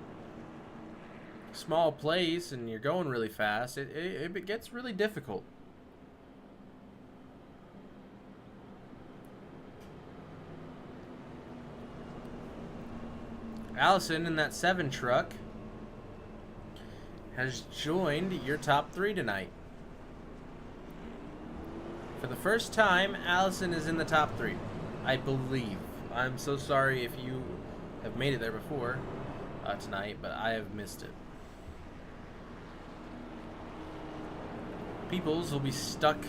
small place, and you're going really fast. It gets really difficult. Allison in that 7 truck has joined your top 3 tonight. For the first time, Allison is in the top 3, I believe. I'm so sorry if you have made it there before tonight, but I have missed it. Peoples will be stuck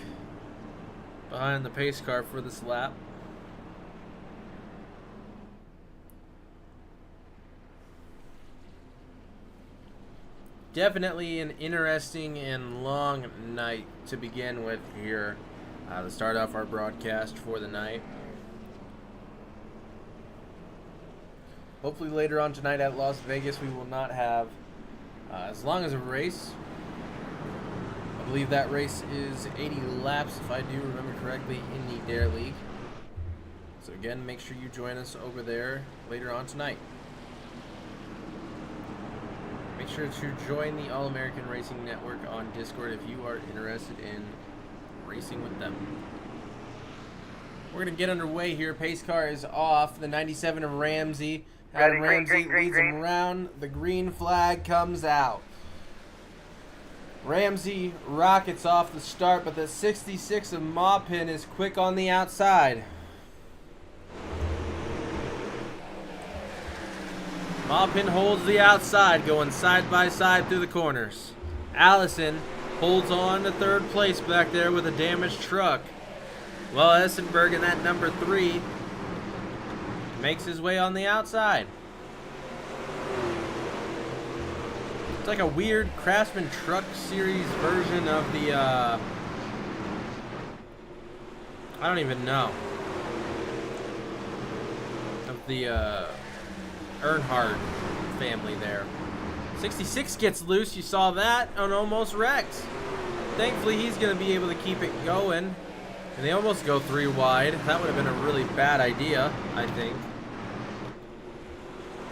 behind the pace car for this lap. Definitely an interesting and long night to begin with here to start off our broadcast for the night. Hopefully later on tonight at Las Vegas we will not have as long as a race. I believe that race is 80 laps if I do remember correctly in the Dare League. So again, make sure you join us over there later on tonight. Make sure to join the All-American Racing Network on Discord if you are interested in racing with them. We're going to get underway here. Pace car is off. The 97 of Ramsey. Adam Ramsey leads him around. The green flag comes out. Ramsey rockets off the start, but the 66 of Maupin is quick on the outside. Maupin holds the outside, going side by side through the corners. Allison holds on to 3rd place back there with a damaged truck. Well, Essenberg in that number 3 makes his way on the outside. It's like a weird Craftsman Truck Series version of the, I don't even know. Of the, Earnhardt family there. 66 gets loose, you saw that, and almost wrecks. Thankfully, he's going to be able to keep it going. And they almost go 3 wide. That would have been a really bad idea, I think.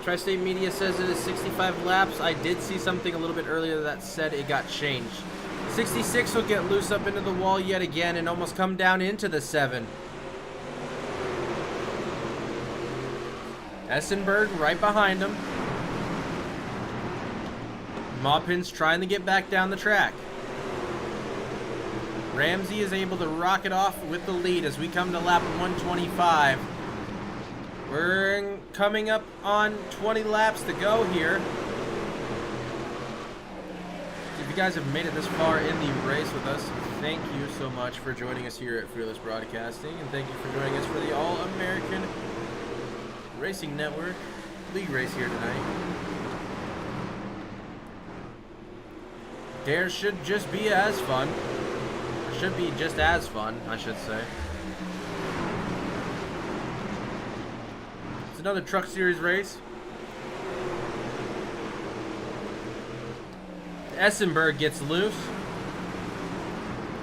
Tri-State Media says it is 65 laps. I did see something a little bit earlier that said it got changed. 66 will get loose up into the wall yet again and almost come down into the 7. Essenberg right behind him. Maupin's trying to get back down the track. Ramsey is able to rock it off with the lead as we come to lap 125. We're coming up on 20 laps to go here. If you guys have made it this far in the race with us, thank you so much for joining us here at Fearless Broadcasting, and thank you for joining us for the All-American Racing Network League race here tonight. Dare should just be as fun. Should be just as fun, I should say. It's another Truck Series race. Essenberg gets loose.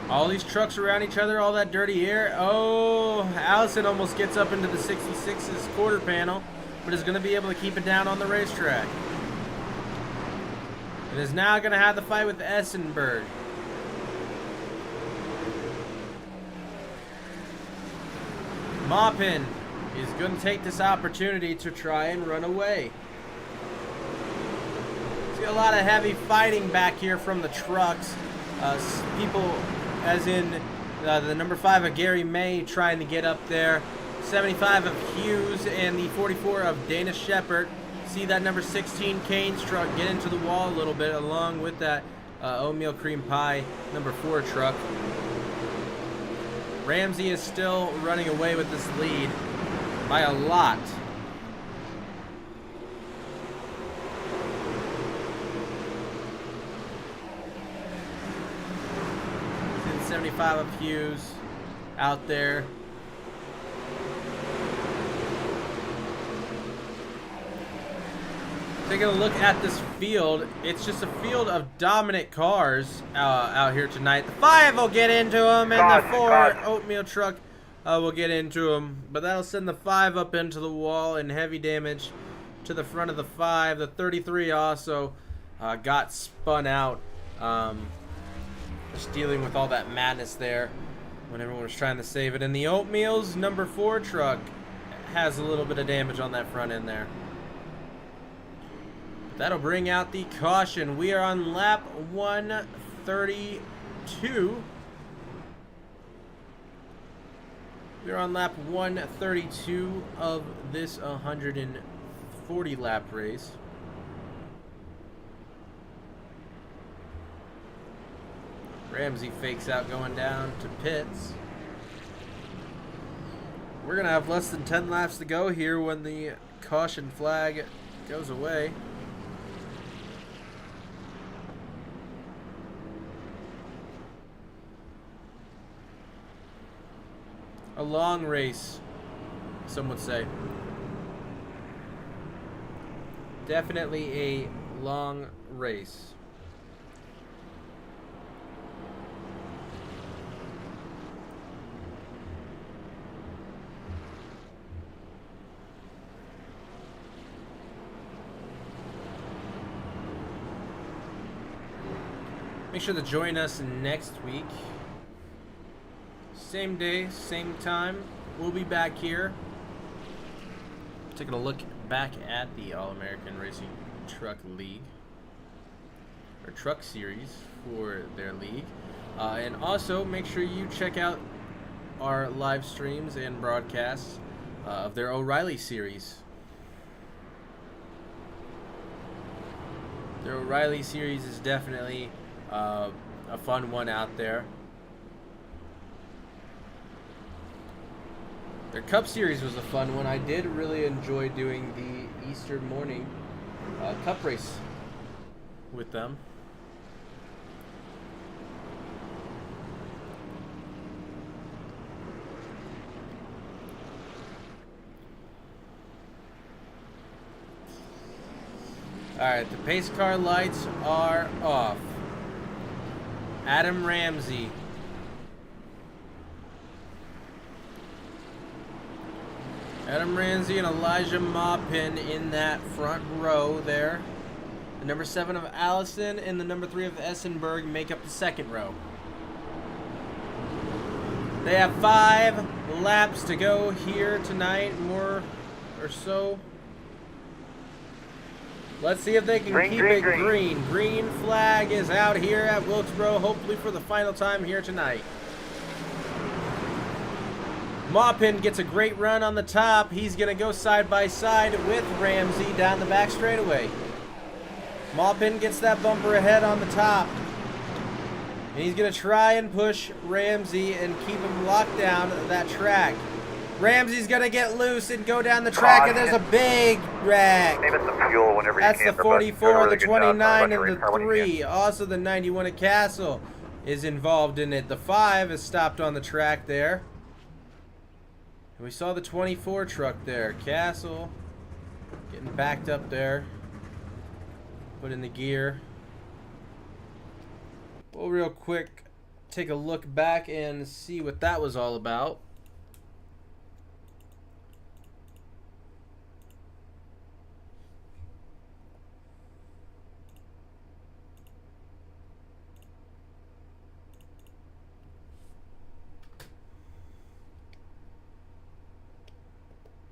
All these trucks around each other, all that dirty air. Oh, Allison almost gets up into the 66's quarter panel, but is going to be able to keep it down on the racetrack. And is now going to have the fight with Essenberg. Maupin is going to take this opportunity to try and run away. See a lot of heavy fighting back here from the trucks. People, as in the number 5 of Gary May trying to get up there. 75 of Hughes and the 44 of Dana Shepard. See that number 16 Kane's truck get into the wall a little bit along with that oatmeal cream pie number 4 truck. Ramsey is still running away with this lead by a lot. 75 of Hughes out there. Taking a look at this field, it's just a field of dominant cars out here tonight. The 5 will get into him, and the 4 oatmeal truck will get into him. But that'll send the 5 up into the wall and heavy damage to the front of the 5. The 33 also got spun out. Just dealing with all that madness there when everyone was trying to save it. And the oatmeal's number 4 truck has a little bit of damage on that front end there. That'll bring out the caution. We are on lap 132. We're on lap 132 of this 140 lap race. Ramsey fakes out going down to pits. We're going to have less than 10 laps to go here when the caution flag goes away. A long race, some would say. Definitely a long race. Make sure to join us next week. Same day, same time. We'll be back here. Taking a look back at the All-American Racing Truck League. Or Truck Series for their league. And also, make sure you check out our live streams and broadcasts of their O'Reilly series. Their O'Reilly series is definitely a fun one out there. Their Cup Series was a fun one. I did really enjoy doing the Easter morning Cup race with them. Alright, the pace car lights are off. Adam Adam Ramsey and Elijah Maupin in that front row there. The number 7 of Allison and the number 3 of Essenberg make up the second row. They have 5 laps to go here tonight, more or so. Let's see if they can keep it green. Green flag is out here at Wilkesboro, hopefully for the final time here tonight. Maupin gets a great run on the top. He's going to go side by side with Ramsey down the back straightaway. Maupin gets that bumper ahead on the top. And he's going to try and push Ramsey and keep him locked down that track. Ramsey's going to get loose and go down the track, and there's a big wreck. Save us some fuel whenever you That's can. the 44, the 29, and the 3. Also, the 91 at Castle is involved in it. The 5 is stopped on the track there. And we saw the 24 truck there. Castle getting backed up there. Put in the gear. We'll real quick take a look back and see what that was all about.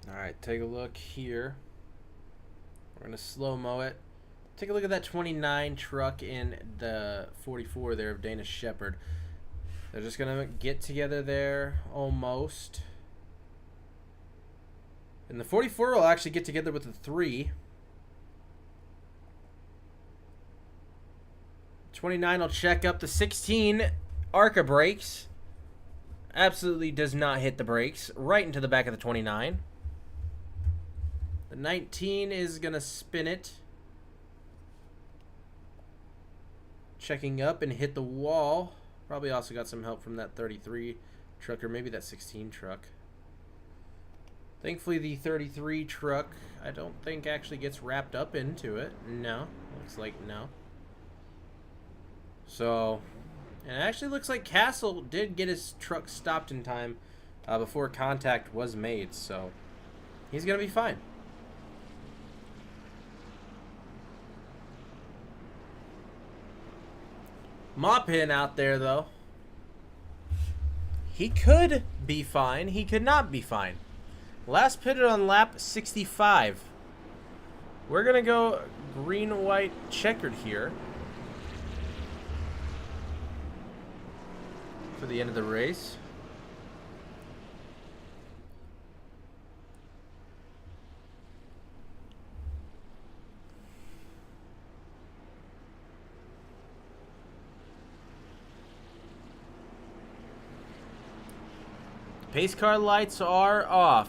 Alright, take a look here. We're going to slow-mo it. Take a look at that 29 truck in the 44 there of Dana Shepard. They're just going to get together there almost. And the 44 will actually get together with the 3. 29 will check up the 16 ARCA brakes. Absolutely does not hit the brakes. Right into the back of the 29. The 19 is going to spin it. Checking up and hit the wall. Probably also got some help from that 33 truck, or maybe that 16 truck. Thankfully, the 33 truck, I don't think actually gets wrapped up into it. No. Looks like no. So, and it actually looks like Castle did get his truck stopped in time before contact was made. So, he's going to be fine. Maupin out there, though. He could be fine. He could not be fine. Last pitted on lap 65. We're going to go green-white checkered here for the end of the race. Pace car lights are off.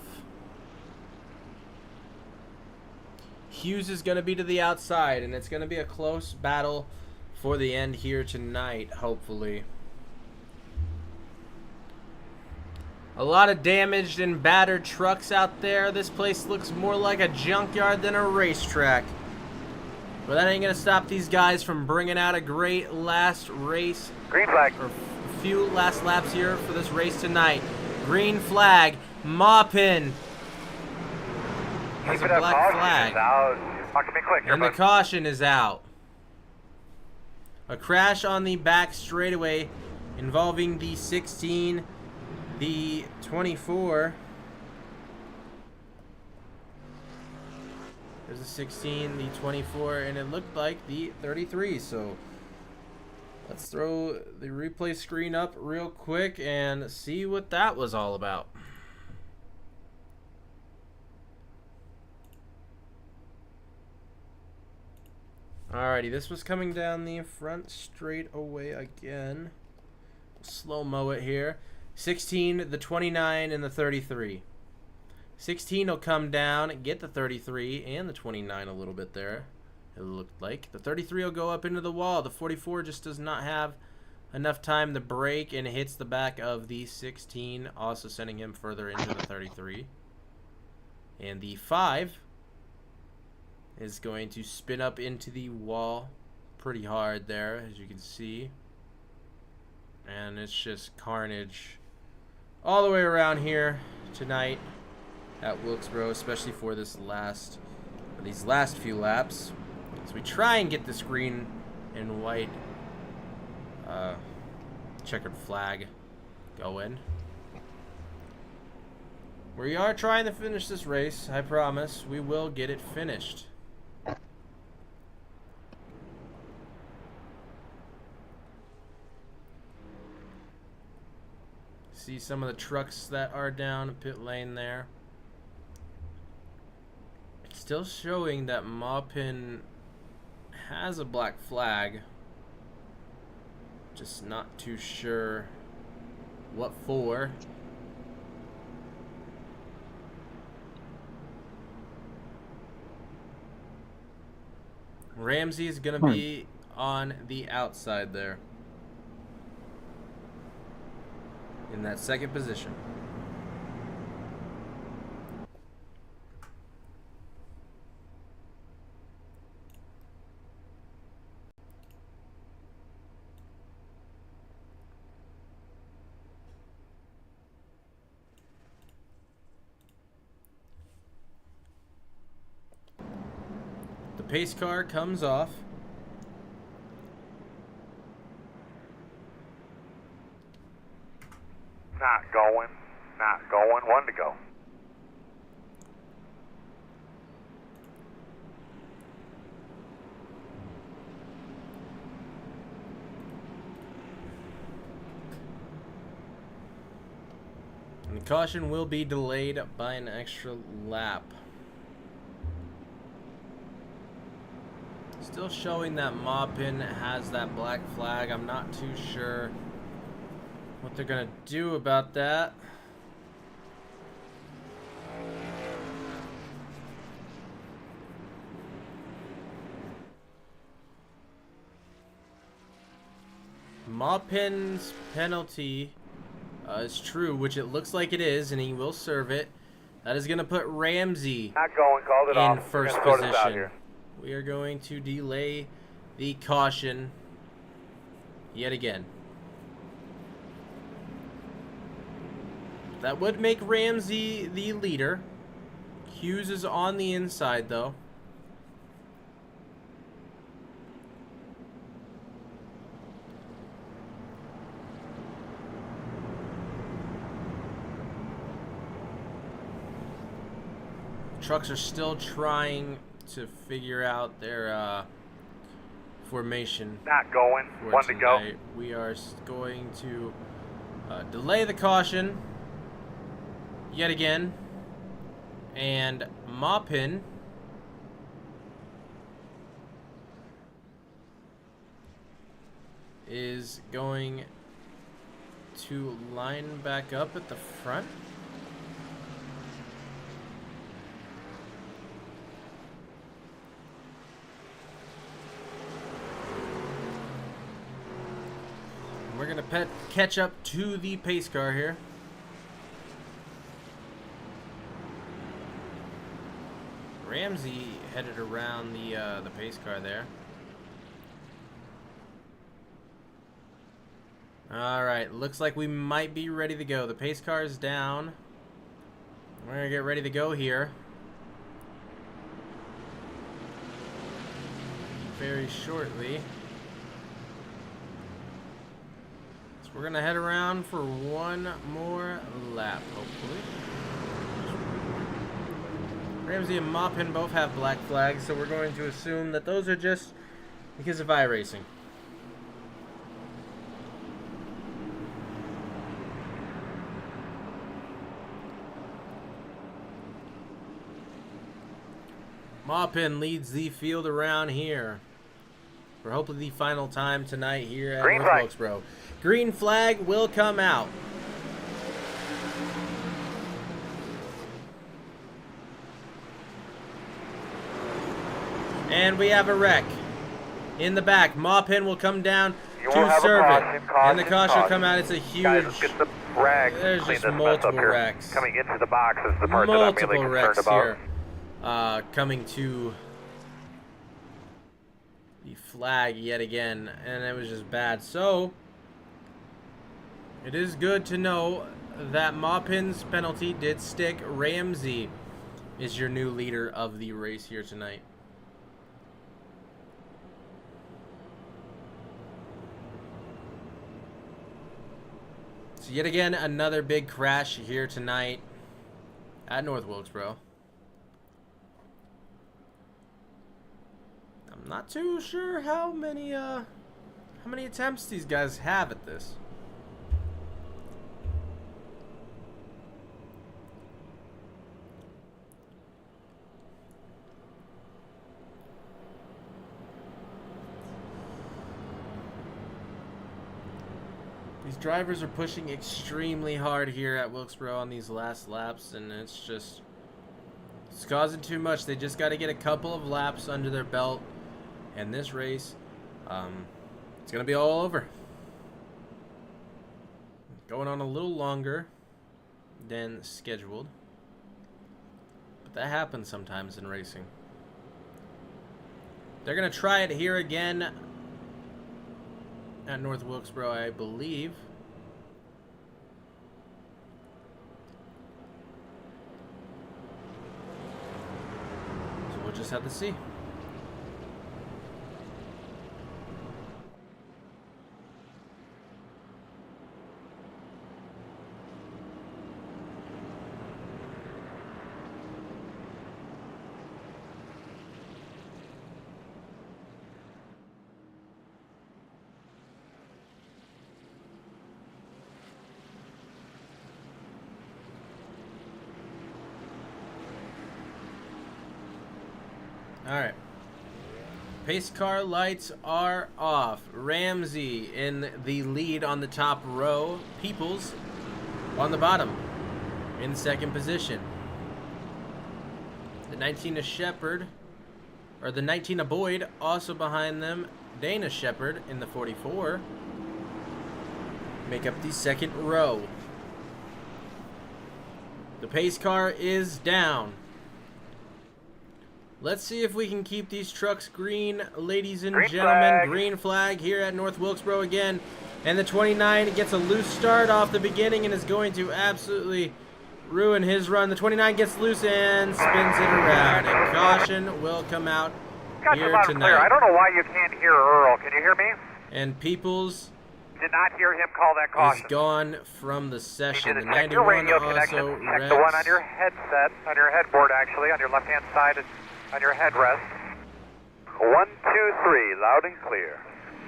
Hughes is going to be to the outside, and it's going to be a close battle for the end here tonight, hopefully. A lot of damaged and battered trucks out there. This place looks more like a junkyard than a racetrack. But that ain't going to stop these guys from bringing out a great last race. Green flag. Or a few last laps here for this race tonight. Green flag. Maupin has a black flag. And the caution is out. A crash on the back straightaway involving the 16, the 24. There's a 16, the 24, and it looked like the 33. So let's throw the replay screen up real quick and see what that was all about. Alrighty, this was coming down the front straight away again. Slow-mo it here. 16, the 29, and the 33. 16 will come down, get the 33 and the 29 a little bit there. It looked like. The 33 will go up into the wall. The 44 just does not have enough time to brake and hits the back of the 16, also sending him further into the 33. And the 5 is going to spin up into the wall pretty hard there, as you can see. And it's just carnage all the way around here tonight. at Wilkesboro, especially for these last few laps. So we try and get this green and white checkered flag going. We are trying to finish this race. I promise we will get it finished. See some of the trucks that are down pit lane there. Still showing that Maupin has a black flag. Just not too sure what for. Ramsey is going to be on the outside there. In that second position. The pace car comes off. Not going, one to go. And the caution will be delayed by an extra lap. Still showing that Maupin has that black flag. I'm not too sure what they're gonna do about that. Maupin's penalty is true, which it looks like it is, and he will serve it. That is gonna put Ramsey Not going, called it off. in first We're gonna sort this out position. here. We are going to delay the caution yet again. That would make Ramsey the leader. Hughes is on the inside, though. Trucks are still trying to figure out their formation. Not going, For one to go. tonight. We are going to delay the caution yet again, and Maupin is going to line back up at the front. We're going to catch up to the pace car here. Ramsey headed around the pace car there. All right, looks like we might be ready to go. The pace car is down. We're going to get ready to go here. Very shortly. We're going to head around for one more lap, hopefully. Ramsey and Maupin both have black flags, so we're going to assume that those are just because of iRacing. Maupin leads the field around here for hopefully the final time tonight here at North Wilkesboro. Green flag will come out. And we have a wreck in the back. Maupin will come down to serve it. And the caution will come out. It's a huge... Guys, let's get the rag. There's Clean just this mess up multiple here. wrecks. Coming into the box is the part that I'm really Multiple concerned wrecks about. here. Coming to the flag yet again. And it was just bad. So... it is good to know that Maupin's penalty did stick. Ramsey is your new leader of the race here tonight. So yet again, another big crash here tonight at North Wilkesboro. I'm not too sure how many attempts these guys have at this. These drivers are pushing extremely hard here at Wilkesboro on these last laps, and it's causing too much. They just got to get a couple of laps under their belt, and this race, it's going to be all over. Going on a little longer than scheduled, but that happens sometimes in racing. They're going to try it here again at North Wilkesboro, I believe. So we'll just have to see. Alright. Pace car lights are off. Ramsey in the lead on the top row. Peoples on the bottom in second position. The 19 of Shepard, or the 19 of Boyd, also behind them. Dana Shepard in the 44 make up the second row. The pace car is down. Let's see if we can keep these trucks green, ladies and gentlemen. Flag. Green flag here at North Wilkesboro again. And the 29 gets a loose start off the beginning and is going to absolutely ruin his run. The 29 gets loose and spins it around. And caution will come out Got you here loud and clear. I tonight. don't know why you can't hear Earl. Can you hear me? And Peoples Did not hear him call that is caution. gone from the You session. need The to check your 91 radio also connection. Check the one on your wrecks. headset, on your headboard actually, on your left-hand side, on your headrest. 1, 2, 3, loud and clear.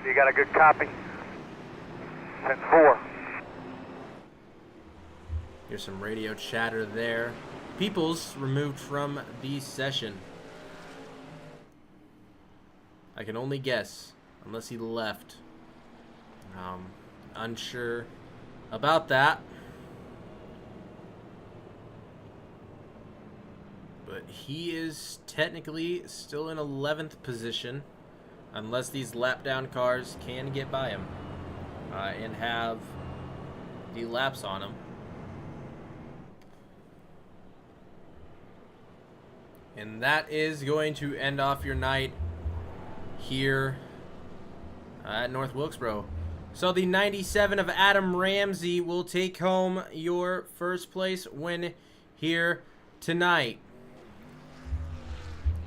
You got a good copy? 10-4. Here's some radio chatter there. Peoples removed from the session. I can only guess, unless he left. Unsure about that. But he is technically still in 11th position, unless these lap down cars can get by him and have the laps on him. And that is going to end off your night here at North Wilkesboro. So the 97 of Adam Ramsey will take home your first place win here tonight.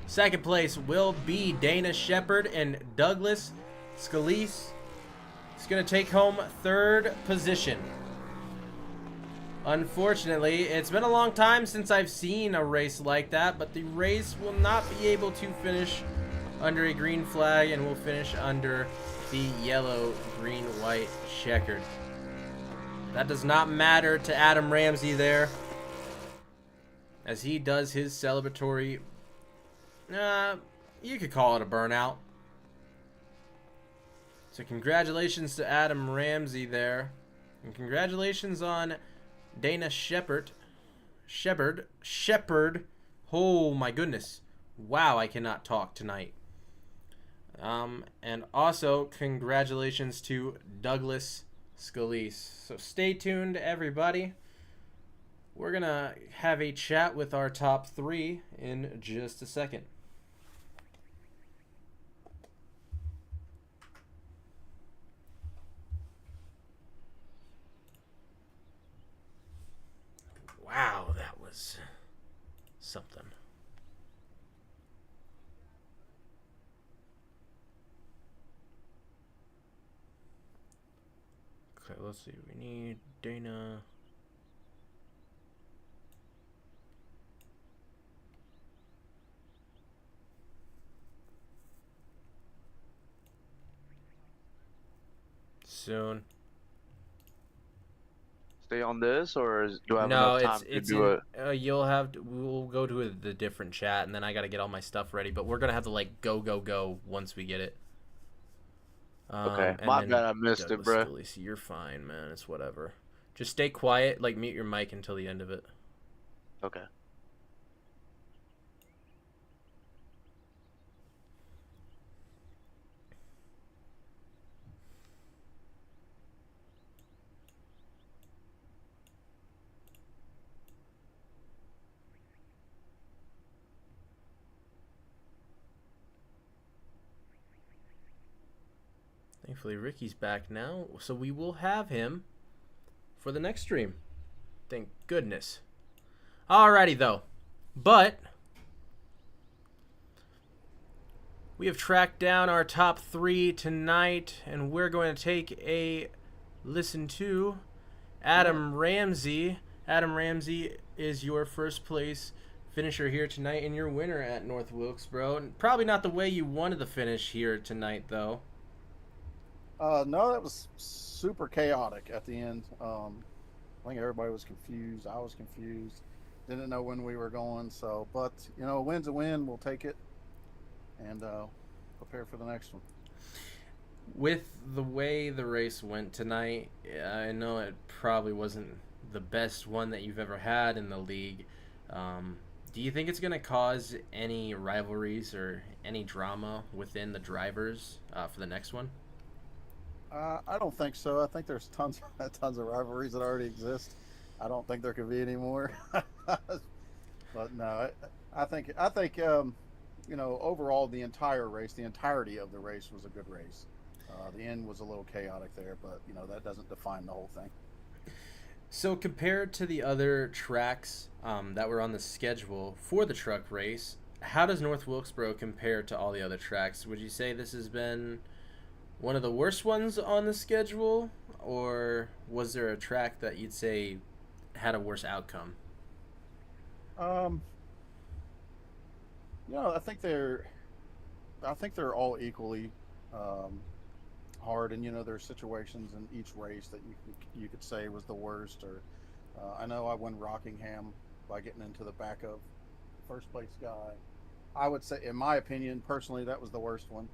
Second place will be Dana Shepard, and Douglas Scalise is going to take home third position. Unfortunately, it's been a long time since I've seen a race like that, but the race will not be able to finish under a green flag and will finish under the yellow, green, white checkered. That does not matter to Adam Ramsey there, as he does his celebratory, you could call it a burnout. So congratulations to Adam Ramsey there, and congratulations on Dana Shepard. Oh my goodness. Wow, I cannot talk tonight. And also congratulations to Douglas Scalise. So stay tuned, everybody. We're going to have a chat with our top three in just a second. was something. Okay, let's see. We need Dana. Soon. Stay on this, or do I have No, enough time to it's do it? you'll have to. We'll go to the different chat, and then I got to get all my stuff ready. But we're gonna have to like go once we get it. Okay, and my then bad, I missed it, bro. Scalise, you're fine, man. It's whatever. Just stay quiet. Like mute your mic until the end of it. Okay. Thankfully, Ricky's back now, so we will have him for the next stream. Thank goodness. Alrighty, though. But we have tracked down our top 3 tonight, and we're going to take a listen to Adam Ramsey. Adam Ramsey is your first place finisher here tonight, and your winner at North Wilkesboro. And probably not the way you wanted to finish here tonight, though. No, that was super chaotic at the end. I think everybody was confused. I was confused. Didn't know when we were going. So, but you know, a win's a win. We'll take it and prepare for the next one. With the way the race went tonight, I know it probably wasn't the best one that you've ever had in the league. Do you think it's going to cause any rivalries or any drama within the drivers for the next one? I don't think so. I think there's tons of rivalries that already exist. I don't think there could be any more. But no, I think you know, overall the entirety of the race was a good race. The end was a little chaotic there, but you know, that doesn't define the whole thing. So compared to the other tracks that were on the schedule for the truck race, how does North Wilkesboro compare to all the other tracks? Would you say this has been one of the worst ones on the schedule, or was there a track that you'd say had a worse outcome? You know, I think they're all equally hard, and you know, there's situations in each race that you could say was the worst. Or I know I won Rockingham by getting into the back of first place guy. I would say, in my opinion, personally, that was the worst one.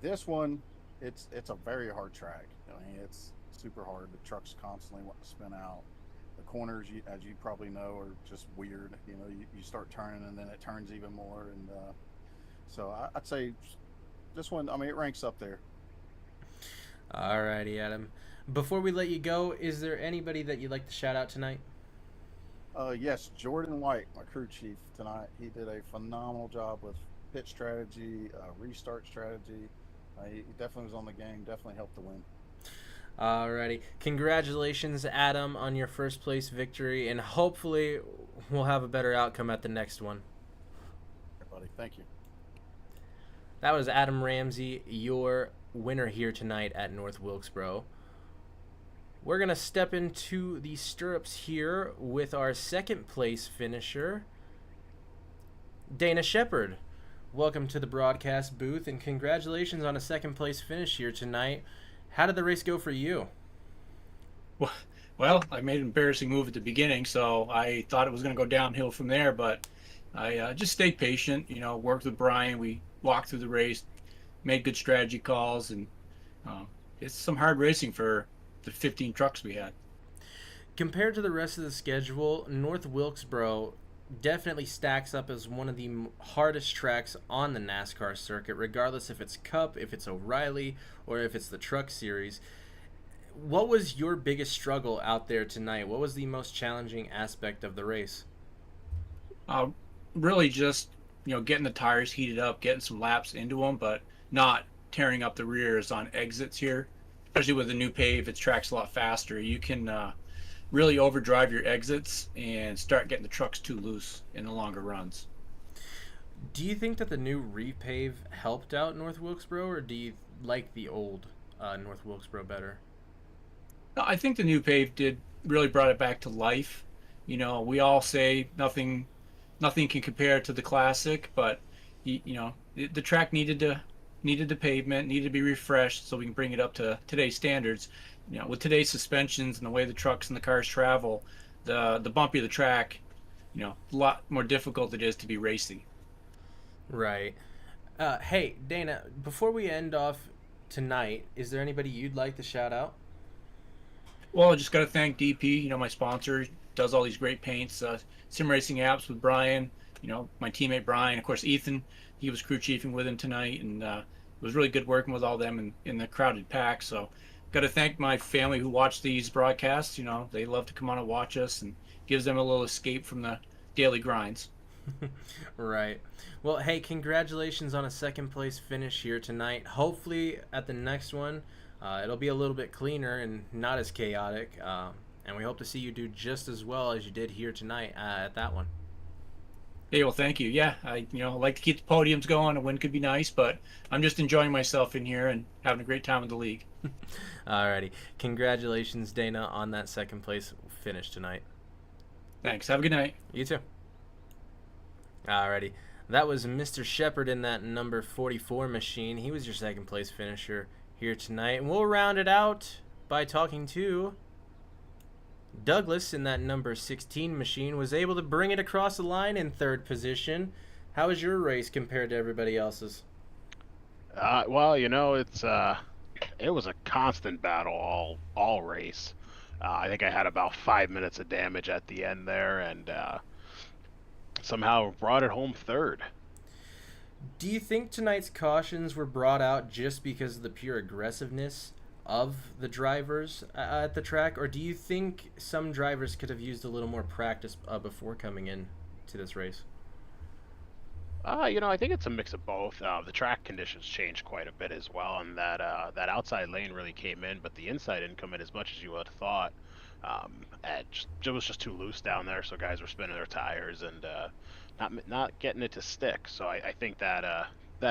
This one, it's a very hard track. I mean, it's super hard. The trucks constantly want to spin out. The corners, as you probably know, are just weird. You know, you start turning and then it turns even more. And so I'd say this one, I mean, it ranks up there. Alrighty, Adam. Before we let you go, is there anybody that you'd like to shout out tonight? Yes, Jordan White, my crew chief tonight. He did a phenomenal job with pit strategy, restart strategy. He definitely was on the game, definitely helped to win. Alrighty. Congratulations, Adam, on your first place victory, and hopefully we'll have a better outcome at the next one. Everybody, thank you. That was Adam Ramsey, your winner here tonight at North Wilkesboro. We're going to step into the stirrups here with our second place finisher, Dana Shepard. Welcome to the broadcast booth, and congratulations on a second place finish here tonight. How did the race go for you? Well, I made an embarrassing move at the beginning, so I thought it was going to go downhill from there, but I just stayed patient, you know, worked with Brian. We walked through the race, made good strategy calls, and it's some hard racing for the 15 trucks we had. Compared to the rest of the schedule, North Wilkesboro definitely stacks up as one of the hardest tracks on the NASCAR circuit, regardless if it's Cup, if it's O'Reilly, or if it's the Truck Series. What was your biggest struggle out there tonight? What was the most challenging aspect of the race? Really just, you know, getting the tires heated up, getting some laps into them, but not tearing up the rears on exits here. Especially with the new pave, it tracks a lot faster. You can really overdrive your exits and start getting the trucks too loose in the longer runs. Do you think that the new repave helped out North Wilkesboro, or do you like the old North Wilkesboro better? I think the new pave did really brought it back to life. We all say nothing can compare to the classic, but the track needed the pavement, needed to be refreshed so we can bring it up to today's standards. With today's suspensions and the way the trucks and the cars travel, the bumpier the track, a lot more difficult it is to be racy. Right. Hey, Dana, before we end off tonight, is there anybody you'd like to shout out? Well, I just got to thank DP, my sponsor, does all these great paints, sim racing apps with Brian, my teammate Brian, of course Ethan, he was crew chiefing with him tonight, and it was really good working with all them in the crowded pack. So got to thank my family who watch these broadcasts. They love to come on and watch us, and gives them a little escape from the daily grinds. Right. Well, hey, congratulations on a second place finish here tonight. Hopefully at the next one, it'll be a little bit cleaner and not as chaotic. And we hope to see you do just as well as you did here tonight at that one. Hey, well, thank you. Yeah, I like to keep the podiums going. A win could be nice, but I'm just enjoying myself in here and having a great time with the league. Alrighty. Congratulations, Dana, on that second place finish tonight. Thanks. Have a good night. You too. Alrighty. That was Mr. Shepard in that number 44 machine. He was your second place finisher here tonight. And we'll round it out by talking to Douglas in that number 16 machine. Was able to bring it across the line in third position. How was your race compared to everybody else's? Well, it was a constant battle all race. I think I had about 5 minutes of damage at the end there, and somehow brought it home third. Do you think tonight's cautions were brought out just because of the pure aggressiveness of the drivers at the track, or do you think some drivers could have used a little more practice before coming in to this race? I think it's a mix of both. The track conditions changed quite a bit as well, and that outside lane really came in, but the inside didn't come in as much as you would have thought. It was just too loose down there, so guys were spinning their tires and not getting it to stick. So I think that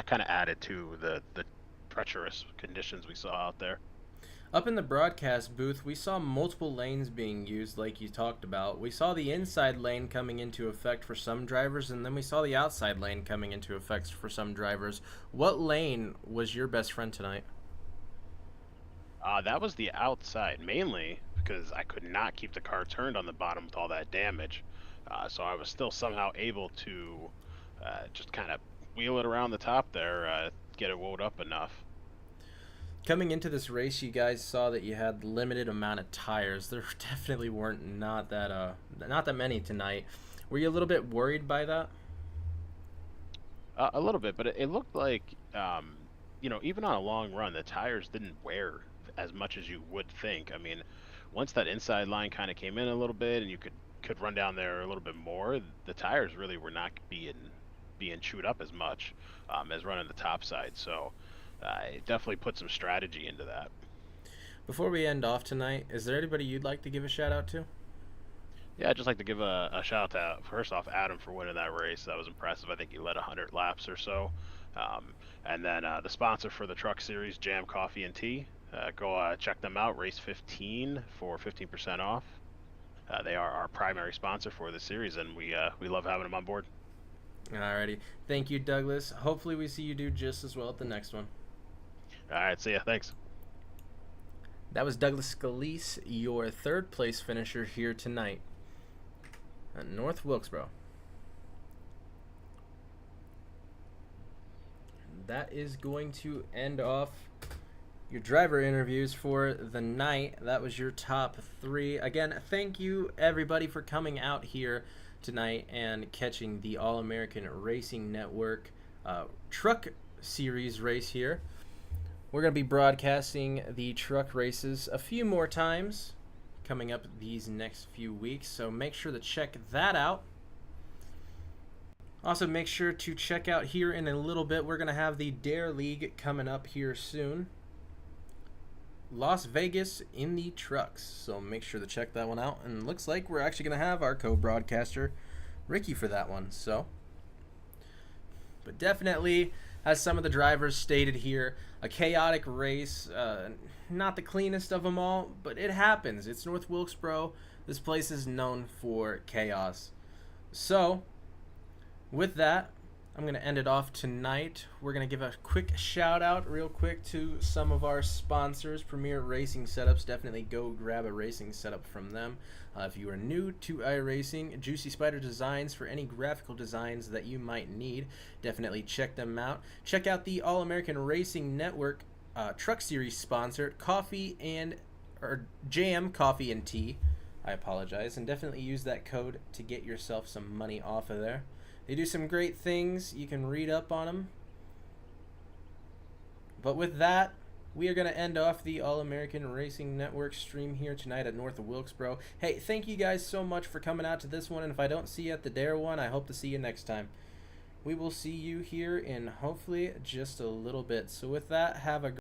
kind of added to the treacherous conditions we saw out there. Up in the broadcast booth, we saw multiple lanes being used like you talked about. We saw the inside lane coming into effect for some drivers, and then we saw the outside lane coming into effect for some drivers. What lane was your best friend tonight? That was the outside, mainly because I could not keep the car turned on the bottom with all that damage. So I was still somehow able to just kind of wheel it around the top there, get it wound up enough. Coming into this race, you guys saw that you had limited amount of tires. There definitely weren't not that many tonight. Were you a little bit worried by that? A little bit, but it looked like, even on a long run, the tires didn't wear as much as you would think. I mean, once that inside line kind of came in a little bit and you could run down there a little bit more, the tires really were not being chewed up as much as running the top side. So I definitely put some strategy into that. Before we end off tonight, is there anybody you'd like to give a shout out to? Yeah, I'd just like to give a shout out to, first off, Adam for winning that race. That was impressive. I think he led 100 laps or so. And then the sponsor for the truck series, Jam Coffee and Tea. Go check them out, race 15 for 15% off. They are our primary sponsor for the series, and we love having them on board. Alrighty. Thank you, Douglas. Hopefully we see you do just as well at the next one. All right, see ya. Thanks. That was Douglas Scalise, your third place finisher here tonight at North Wilkesboro. That is going to end off your driver interviews for the night. That was your top three. Again, thank you everybody for coming out here tonight and catching the All-American Racing Network truck series race here. We're going to be broadcasting the truck races a few more times coming up these next few weeks, so make sure to check that out. Also, make sure to check out here in a little bit, we're going to have the Dare League coming up here soon. Las Vegas in the trucks. So make sure to check that one out. And looks like we're actually going to have our co-broadcaster, Ricky, for that one. So, but definitely, as some of the drivers stated here, a chaotic race. Not the cleanest of them all, but it happens. It's North Wilkesboro. This place is known for chaos. So, with that, I'm going to end it off tonight. We're going to give a quick shout out real quick to some of our sponsors, Premier Racing Setups. Definitely go grab a racing setup from them. If you are new to iRacing, Juicy Spider Designs for any graphical designs that you might need. Definitely check them out. Check out the All-American Racing Network Truck Series sponsor, Jam Coffee and Tea. I apologize. And definitely use that code to get yourself some money off of there. They do some great things. You can read up on them. But with that, we are going to end off the All-American Racing Network stream here tonight at North of Wilkesboro. Hey, thank you guys so much for coming out to this one. And if I don't see you at the Dare one, I hope to see you next time. We will see you here in hopefully just a little bit. So with that, have a